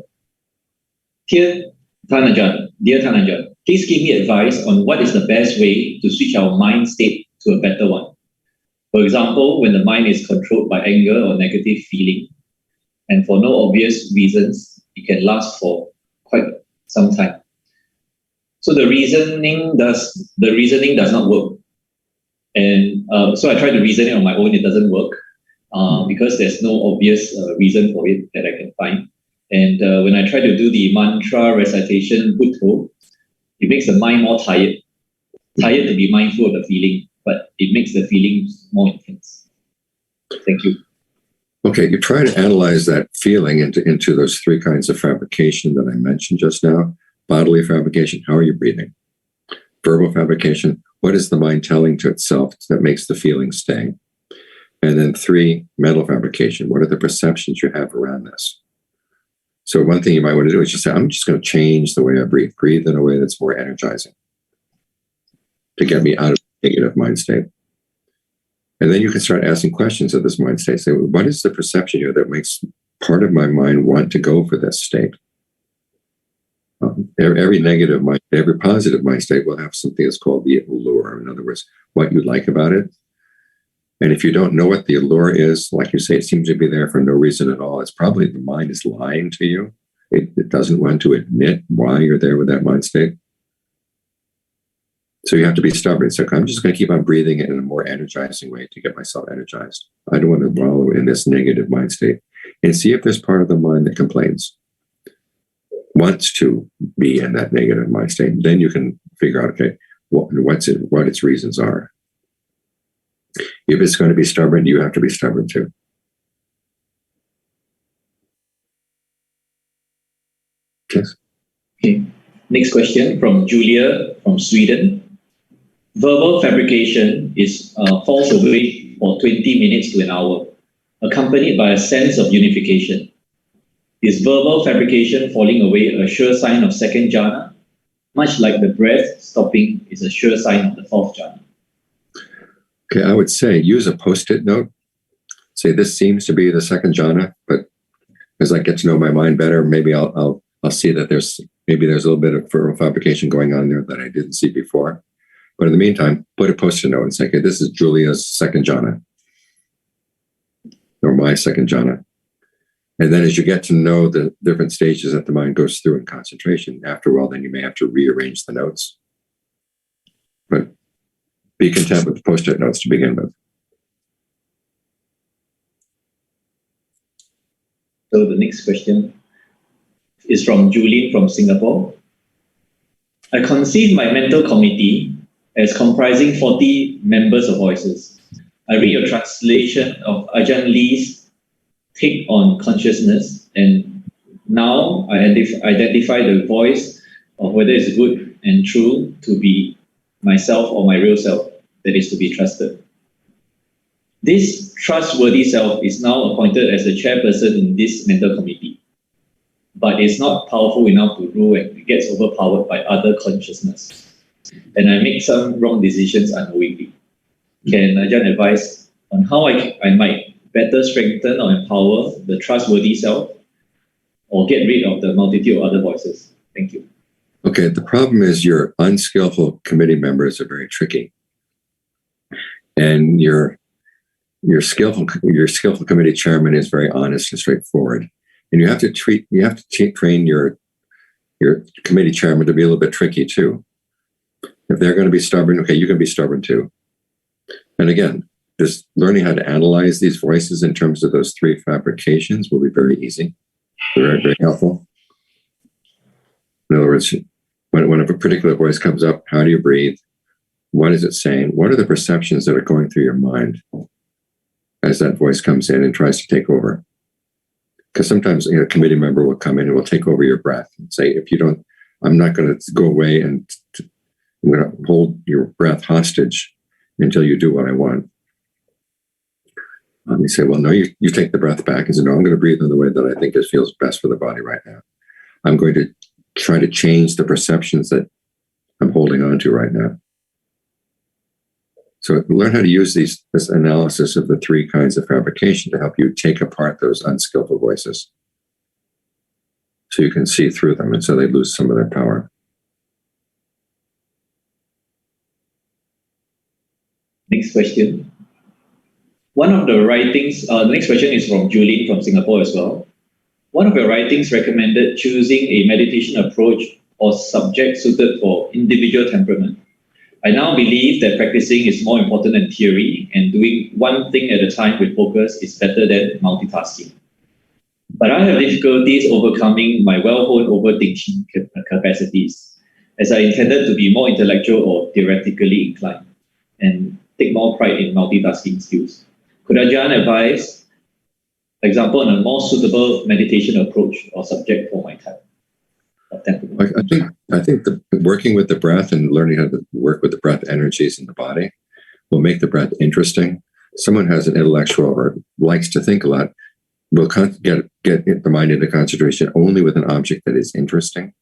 Dear Thānissaro, please give me advice on what is the best way to switch our mind state to a better one. For example, when the mind is controlled by anger or negative feeling, and for no obvious reasons, it can last for quite some time. So the reasoning does not work. And so I try to reason it on my own. It doesn't work because there's no obvious reason for it that I can find. And when I try to do the mantra recitation, Bhutto, it makes the mind more tired to be mindful of the feeling, but it makes the feeling more intense. Thank you. Okay, you try to analyze that feeling into those three kinds of fabrication that I mentioned just now. Bodily fabrication, how are you breathing? Verbal fabrication, what is the mind telling to itself that makes the feeling stay? And then 3, mental fabrication, what are the perceptions you have around this? So one thing you might want to do is just say, I'm just going to change the way I breathe. Breathe in a way that's more energizing to get me out of the negative mind state. And then you can start asking questions of this mind state. Say, what is the perception here that makes part of my mind want to go for this state? Every negative mind, every positive mind state will have something that's called the allure. In other words, what you like about it. And if you don't know what the allure is, like you say, it seems to be there for no reason at all. It's probably the mind is lying to you. It doesn't want to admit why you're there with that mind state. So you have to be stubborn. So I'm just going to keep on breathing it in a more energizing way to get myself energized. I don't want to wallow in this negative mind state. And see if there's part of the mind that complains, wants to be in that negative mind state. Then you can figure out, okay, what its reasons are. If it's going to be stubborn, you have to be stubborn too. Yes. Okay. Next question from Julia from Sweden. Verbal fabrication falls away for 20 minutes to an hour, accompanied by a sense of unification. Is verbal fabrication falling away a sure sign of second jhana? Much like the breath stopping is a sure sign of the fourth jhana. Okay, I would say use a post-it note. Say this seems to be the second jhana, but as I get to know my mind better, maybe I'll see that there's a little bit of verbal fabrication going on there that I didn't see before. But in the meantime, put a post-it note and say, okay, this is Julia's second jhana, or my second jhana. And then as you get to know the different stages that the mind goes through in concentration, after a while, then you may have to rearrange the notes. But be content with the post-it notes to begin with. So the next question is from Julie from Singapore. I conceive my mental committee as comprising 40 members of voices. I read your translation of Ajahn Lee's take on consciousness, and now I identify the voice of whether it's good and true to be myself or my real self that is to be trusted. This trustworthy self is now appointed as the chairperson in this mental committee, but it's not powerful enough to rule and it gets overpowered by other consciousness. And I make some wrong decisions unknowingly. Can Ajahn advise on how I might better strengthen or empower the trustworthy self or get rid of the multitude of other voices? Thank you. Okay, the problem is your unskillful committee members are very tricky. And your skillful committee chairman is very honest and straightforward. And you have to train your committee chairman to be a little bit tricky too. If they're going to be stubborn, okay, you can be stubborn too. And again, just learning how to analyze these voices in terms of those three fabrications will be very easy, very, very helpful. In other words, when a particular voice comes up, how do you breathe? What is it saying? What are the perceptions that are going through your mind as that voice comes in and tries to take over? Because sometimes a committee member will come in and will take over your breath and say, if you don't, I'm not going to go away and I'm going to hold your breath hostage until you do what I want. You say, well, no, you take the breath back and say, no, I'm going to breathe in the way that I think it feels best for the body right now. I'm going to try to change the perceptions that I'm holding on to right now. So learn how to use this analysis of the three kinds of fabrication to help you take apart those unskillful voices so you can see through them and so they lose some of their power. Next question. One of the writings, the next question is from Julie from Singapore as well. One of your writings recommended choosing a meditation approach or subject suited for individual temperament. I now believe that practicing is more important than theory, and doing one thing at a time with focus is better than multitasking. But I have difficulties overcoming my well-honed overthinking capacities, as I intended to be more intellectual or theoretically inclined, and take more pride in multitasking skills. Could Ajahn advise, for example, on a more suitable meditation approach or subject for my type of temperament? I think working with the breath and learning how to work with the breath energies in the body will make the breath interesting. Someone who has an intellectual or likes to think a lot will get the mind into concentration only with an object that is interesting,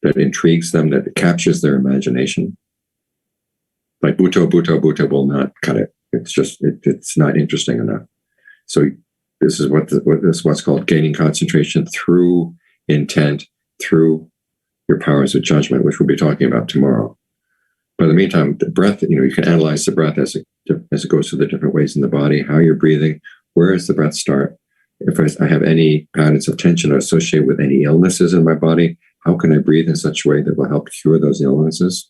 that intrigues them, that captures their imagination. Like Bhutto will not cut it. It's just it's not interesting enough. So this is what's called gaining concentration through intent, through your powers of judgment, which we'll be talking about tomorrow. But in the meantime, the breath, you can analyze the breath as it goes through the different ways in the body, how you're breathing, where does the breath start? If I have any patterns of tension associated with any illnesses in my body, how can I breathe in such a way that will help cure those illnesses?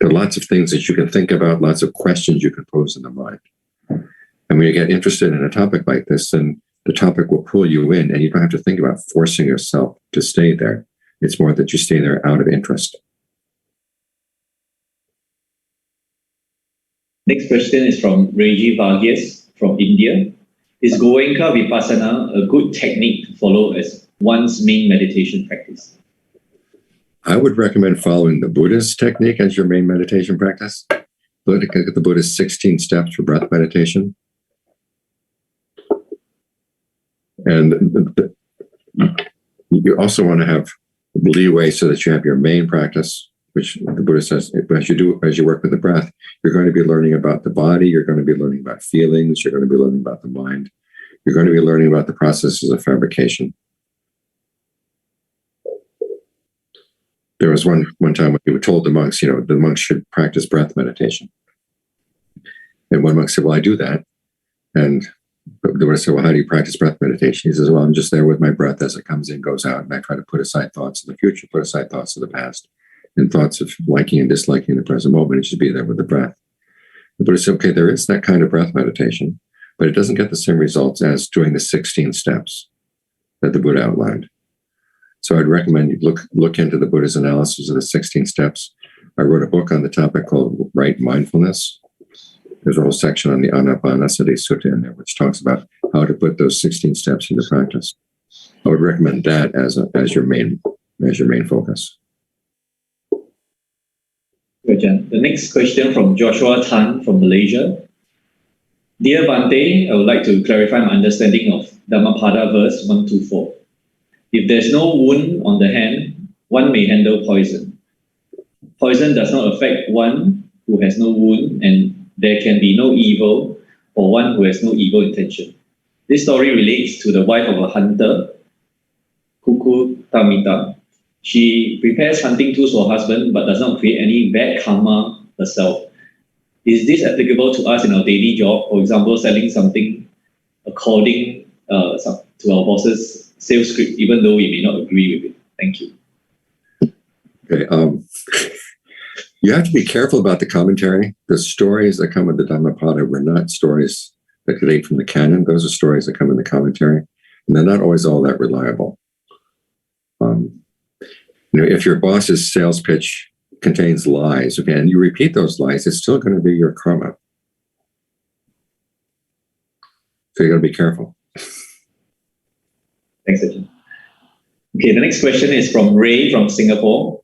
There are lots of things that you can think about, lots of questions you can pose in the mind. And when you get interested in a topic like this, then the topic will pull you in, and you don't have to think about forcing yourself to stay there. It's more that you stay there out of interest. Next question is from Reji Varghese from India. Is Goenka Vipassana a good technique to follow as one's main meditation practice? I would recommend following the Buddhist technique as your main meditation practice. Look at the Buddhist 16 steps for breath meditation. And you also want to have leeway so that you have your main practice, which the Buddha says, as you work with the breath, you're going to be learning about the body, you're going to be learning about feelings, you're going to be learning about the mind, you're going to be learning about the processes of fabrication. There was one time when he told the monks, the monks should practice breath meditation. And one monk said, well, I do that. And the Buddha said, well, how do you practice breath meditation? He says, well, I'm just there with my breath as it comes in, goes out, and I try to put aside thoughts of the future, put aside thoughts of the past, and thoughts of liking and disliking in the present moment, and just be there with the breath. The Buddha said, okay, there is that kind of breath meditation, but it doesn't get the same results as doing the 16 steps that the Buddha outlined. So I'd recommend you look into the Buddha's analysis of the 16 steps. I wrote a book on the topic called Right Mindfulness. There's a whole section on the Anapanasati Sutta in there, which talks about how to put those 16 steps into practice. I would recommend that as your main focus. Ajahn. The next question from Joshua Tan from Malaysia. Dear Bhante, I would like to clarify my understanding of Dhammapada verse 124. If there's no wound on the hand, one may handle poison. Poison does not affect one who has no wound, and there can be no evil for one who has no evil intention. This story relates to the wife of a hunter, Kuku Tamita. She prepares hunting tools for her husband but does not create any bad karma herself. Is this applicable to us in our daily job? For example, selling something according to our boss's sales script, even though we may not agree with it? Thank you. Okay. You have to be careful about the commentary. The stories that come with the Dhammapada were not stories that relate from the canon. Those are stories that come in the commentary, and they're not always all that reliable. If your boss's sales pitch contains lies, okay, and you repeat those lies, it's still going to be your karma. So you got to be careful. Thanks, Ajahn. Okay, the next question is from Ray from Singapore.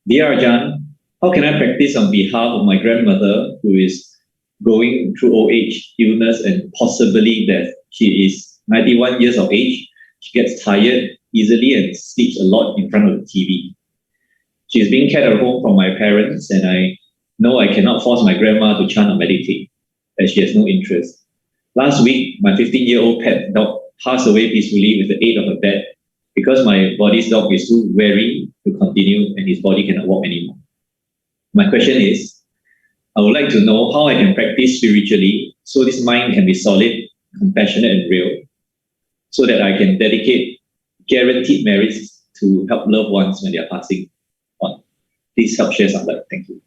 Dear Ajahn, how can I practice on behalf of my grandmother who is going through old age, illness, and possibly death? She is 91 years of age. She gets tired easily and sleeps a lot in front of the TV. She is being cared at home from my parents, and I know I cannot force my grandma to chant or meditate, as she has no interest. Last week, my 15-year-old pet dog passed away peacefully with the aid of a vet because my body's dog is too weary to continue and his body cannot walk anymore. My question is, I would like to know how I can practice spiritually so this mind can be solid, compassionate, and real, so that I can dedicate guaranteed merits to help loved ones when they are passing on. Please help share some light. Thank you.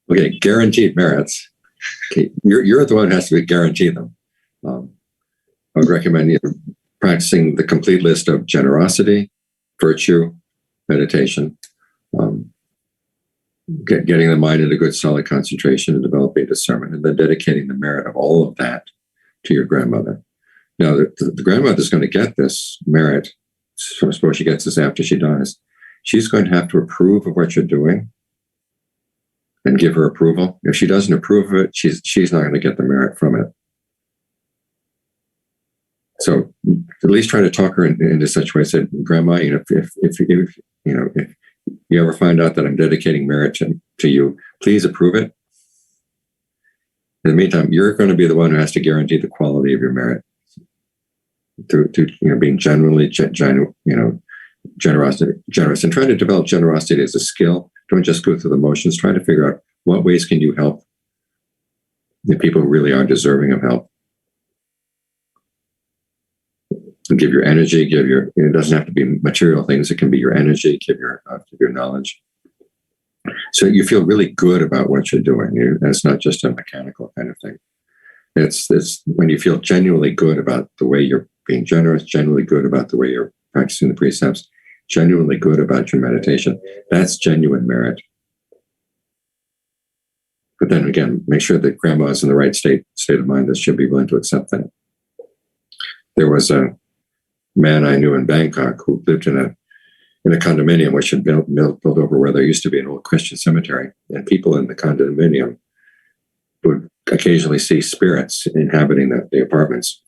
Okay, guaranteed merits. Okay, you're the one who has to guarantee them. I would recommend you practicing the complete list of generosity, virtue, meditation, getting the mind into good solid concentration and developing discernment, and then dedicating the merit of all of that to your grandmother. Now, the grandmother's going to get this merit. So I suppose she gets this after she dies. She's going to have to approve of what you're doing and give her approval. If she doesn't approve of it, she's not going to get the merit from it. So at least try to talk her into such a way. Say, Grandma, if you ever find out that I'm dedicating merit to you, please approve it. In the meantime, you're going to be the one who has to guarantee the quality of your merit to being generally generous, and try to develop generosity as a skill. Don't just go through the motions. Try to figure out what ways can you help the people who really are deserving of help. And give your energy, it doesn't have to be material things. It can be your energy, give your knowledge. So you feel really good about what you're doing. It's not just a mechanical kind of thing. It's when you feel genuinely good about the way you're being generous, genuinely good about the way you're practicing the precepts, genuinely good about your meditation. That's genuine merit. But then again, make sure that grandma is in the right state of mind that she'll be willing to accept that. There was a man I knew in Bangkok who lived in a condominium which had built over where there used to be an old Christian cemetery, and people in the condominium would occasionally see spirits inhabiting the apartments.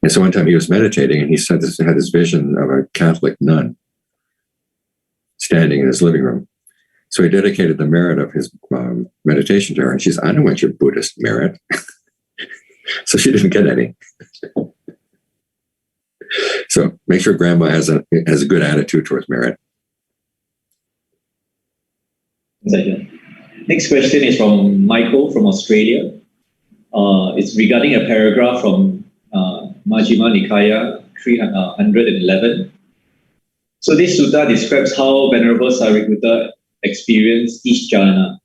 And so one time he was meditating, and he had this vision of a Catholic nun standing in his living room. So he dedicated the merit of his meditation to her, and she said, "I don't want your Buddhist merit." So she didn't get any. So make sure grandma has a good attitude towards merit. Next question is from Michael from Australia. It's regarding a paragraph from Majjhima Nikaya 311. So this sutta describes how Venerable Sariputta experienced each jhana.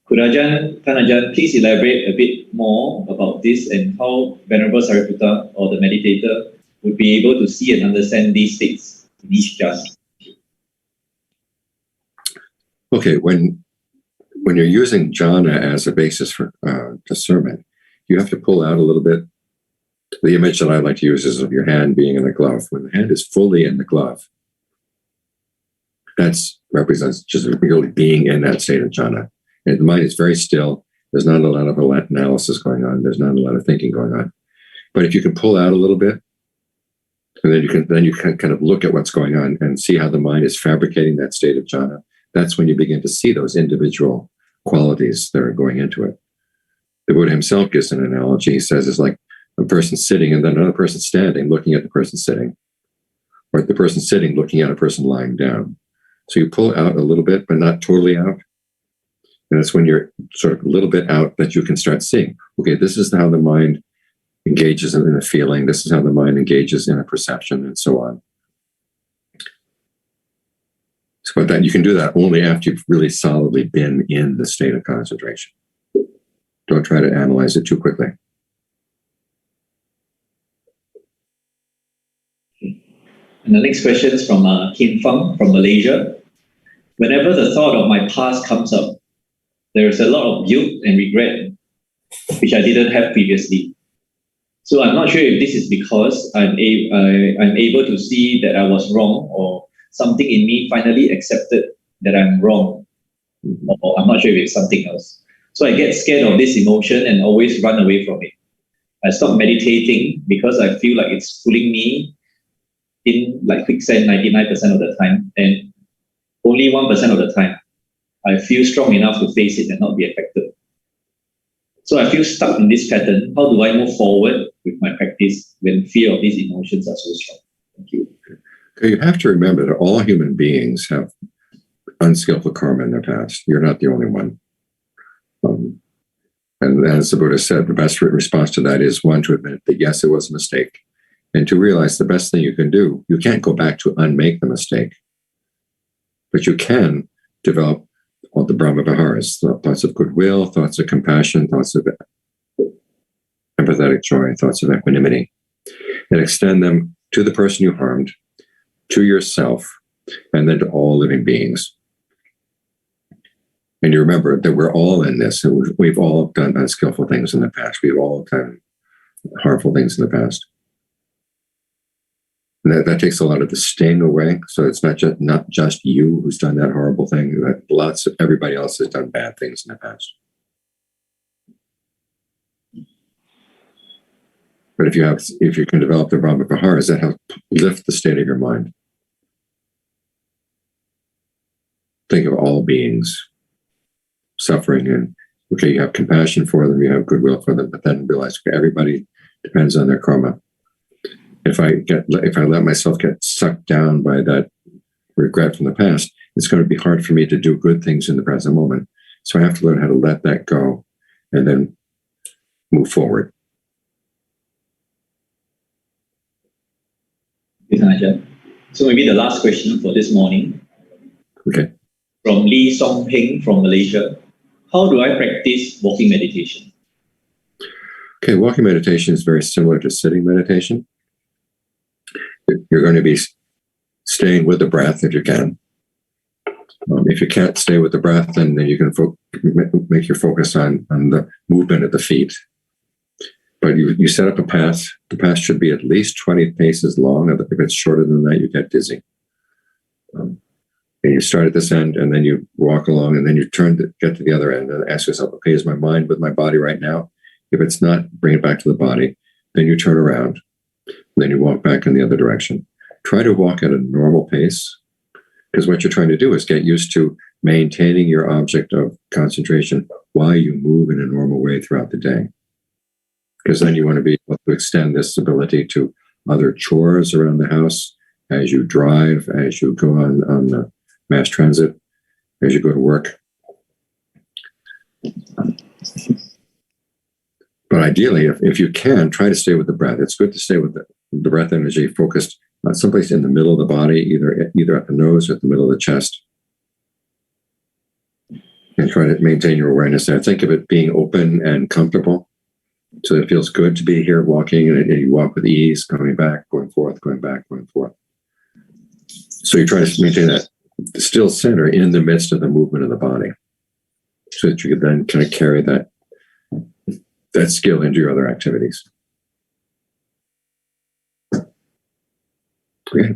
Could Ajahn please elaborate a bit more about this and how Venerable Sariputta or the meditator would be able to see and understand these states in each jhana? Okay, when you're using jhana as a basis for discernment, you have to pull out a little bit. The image that I like to use is of your hand being in a glove. When the hand is fully in the glove, that represents just really being in that state of jhana. And the mind is very still. There's not a lot of analysis going on. There's not a lot of thinking going on. But if you can pull out a little bit, and then you can kind of look at what's going on and see how the mind is fabricating that state of jhana. That's when you begin to see those individual qualities that are going into it. The Buddha himself gives an analogy. He says it's like a person sitting and then another person standing, looking at the person sitting, or the person sitting looking at a person lying down. So you pull out a little bit, but not totally out. And it's when you're sort of a little bit out that you can start seeing, okay, this is how the mind engages in a feeling. This is how the mind engages in a perception, and so on. But that you can do that only after you've really solidly been in the state of concentration. Don't try to analyze it too quickly. And the next question is from Kim Fang from Malaysia. Whenever the thought of my past comes up, there is a lot of guilt and regret, which I didn't have previously. So I'm not sure if this is because I'm able to see that I was wrong, or something in me finally accepted that I'm wrong, or I'm not sure if it's something else. So I get scared of this emotion and always run away from it. I stop meditating because I feel like it's pulling me in like quicksand 99% of the time, and only 1% of the time I feel strong enough to face it and not be affected. So I feel stuck in this pattern. How do I move forward with my practice when fear of these emotions are so strong? Thank you. Okay, you have to remember that all human beings have unskillful karma in their past. You're not the only one. And as the Buddha said, the best response to that is one, to admit that yes, it was a mistake, and to realize the best thing you can do, you can't go back to unmake the mistake, but you can develop all the Brahma Viharas, thoughts of goodwill, thoughts of compassion, thoughts of empathetic joy, thoughts of equanimity, and extend them to the person you harmed, to yourself, and then to all living beings. And you remember that we're all in this. We've all done unskillful things in the past. We've all done harmful things in the past. And that takes a lot of the sting away. So it's not just you who's done that horrible thing. Lots of everybody else has done bad things in the past. But if you can develop the Brahma Viharas, that helps lift the state of your mind. Think of all beings suffering, and okay, you have compassion for them, you have goodwill for them, but then realize, okay, everybody depends on their karma. If I let myself get sucked down by that regret from the past, it's going to be hard for me to do good things in the present moment. So I have to learn how to let that go and then move forward. So maybe the last question for this morning. Okay. From Lee Song Peng from Malaysia. How do I practice walking meditation? Okay, walking meditation is very similar to sitting meditation. You're going to be staying with the breath if you can. If you can't stay with the breath, then you can make your focus on the movement of the feet. But you set up a path. The path should be at least 20 paces long. If it's shorter than that, you get dizzy. And you start at this end, and then you walk along, and then you get to the other end and ask yourself, okay, is my mind with my body right now? If it's not, bring it back to the body. Then you turn around. Then you walk back in the other direction. Try to walk at a normal pace, because what you're trying to do is get used to maintaining your object of concentration while you move in a normal way throughout the day. Because then you want to be able to extend this ability to other chores around the house, as you drive, as you go on the mass transit, as you go to work. But ideally, if you can, try to stay with the breath. It's good to stay with the breath energy focused someplace in the middle of the body, either at the nose or at the middle of the chest. And try to maintain your awareness there. Think of it being open and comfortable. So it feels good to be here walking, and you walk with ease, coming back, going forth, going back, going forth. So you try to maintain that still center in the midst of the movement of the body, so that you can then kind of carry that skill into your other activities. Okay.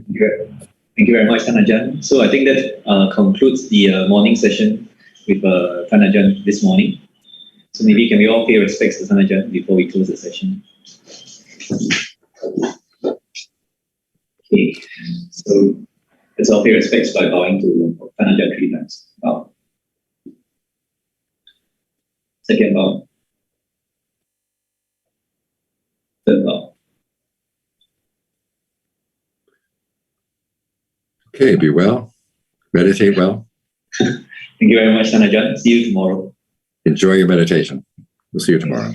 Thank you very much, Ajahn. So I think that concludes the morning session with Ajahn this morning. So maybe can we all pay respects to Ajahn before we close the session? Okay, so let's all pay respects by bowing to Ajahn 3 times. Bow. Second bow. Third bow. Okay, be well. Meditate well. Thank you very much, Ajahn. See you tomorrow. Enjoy your meditation. We'll see you tomorrow.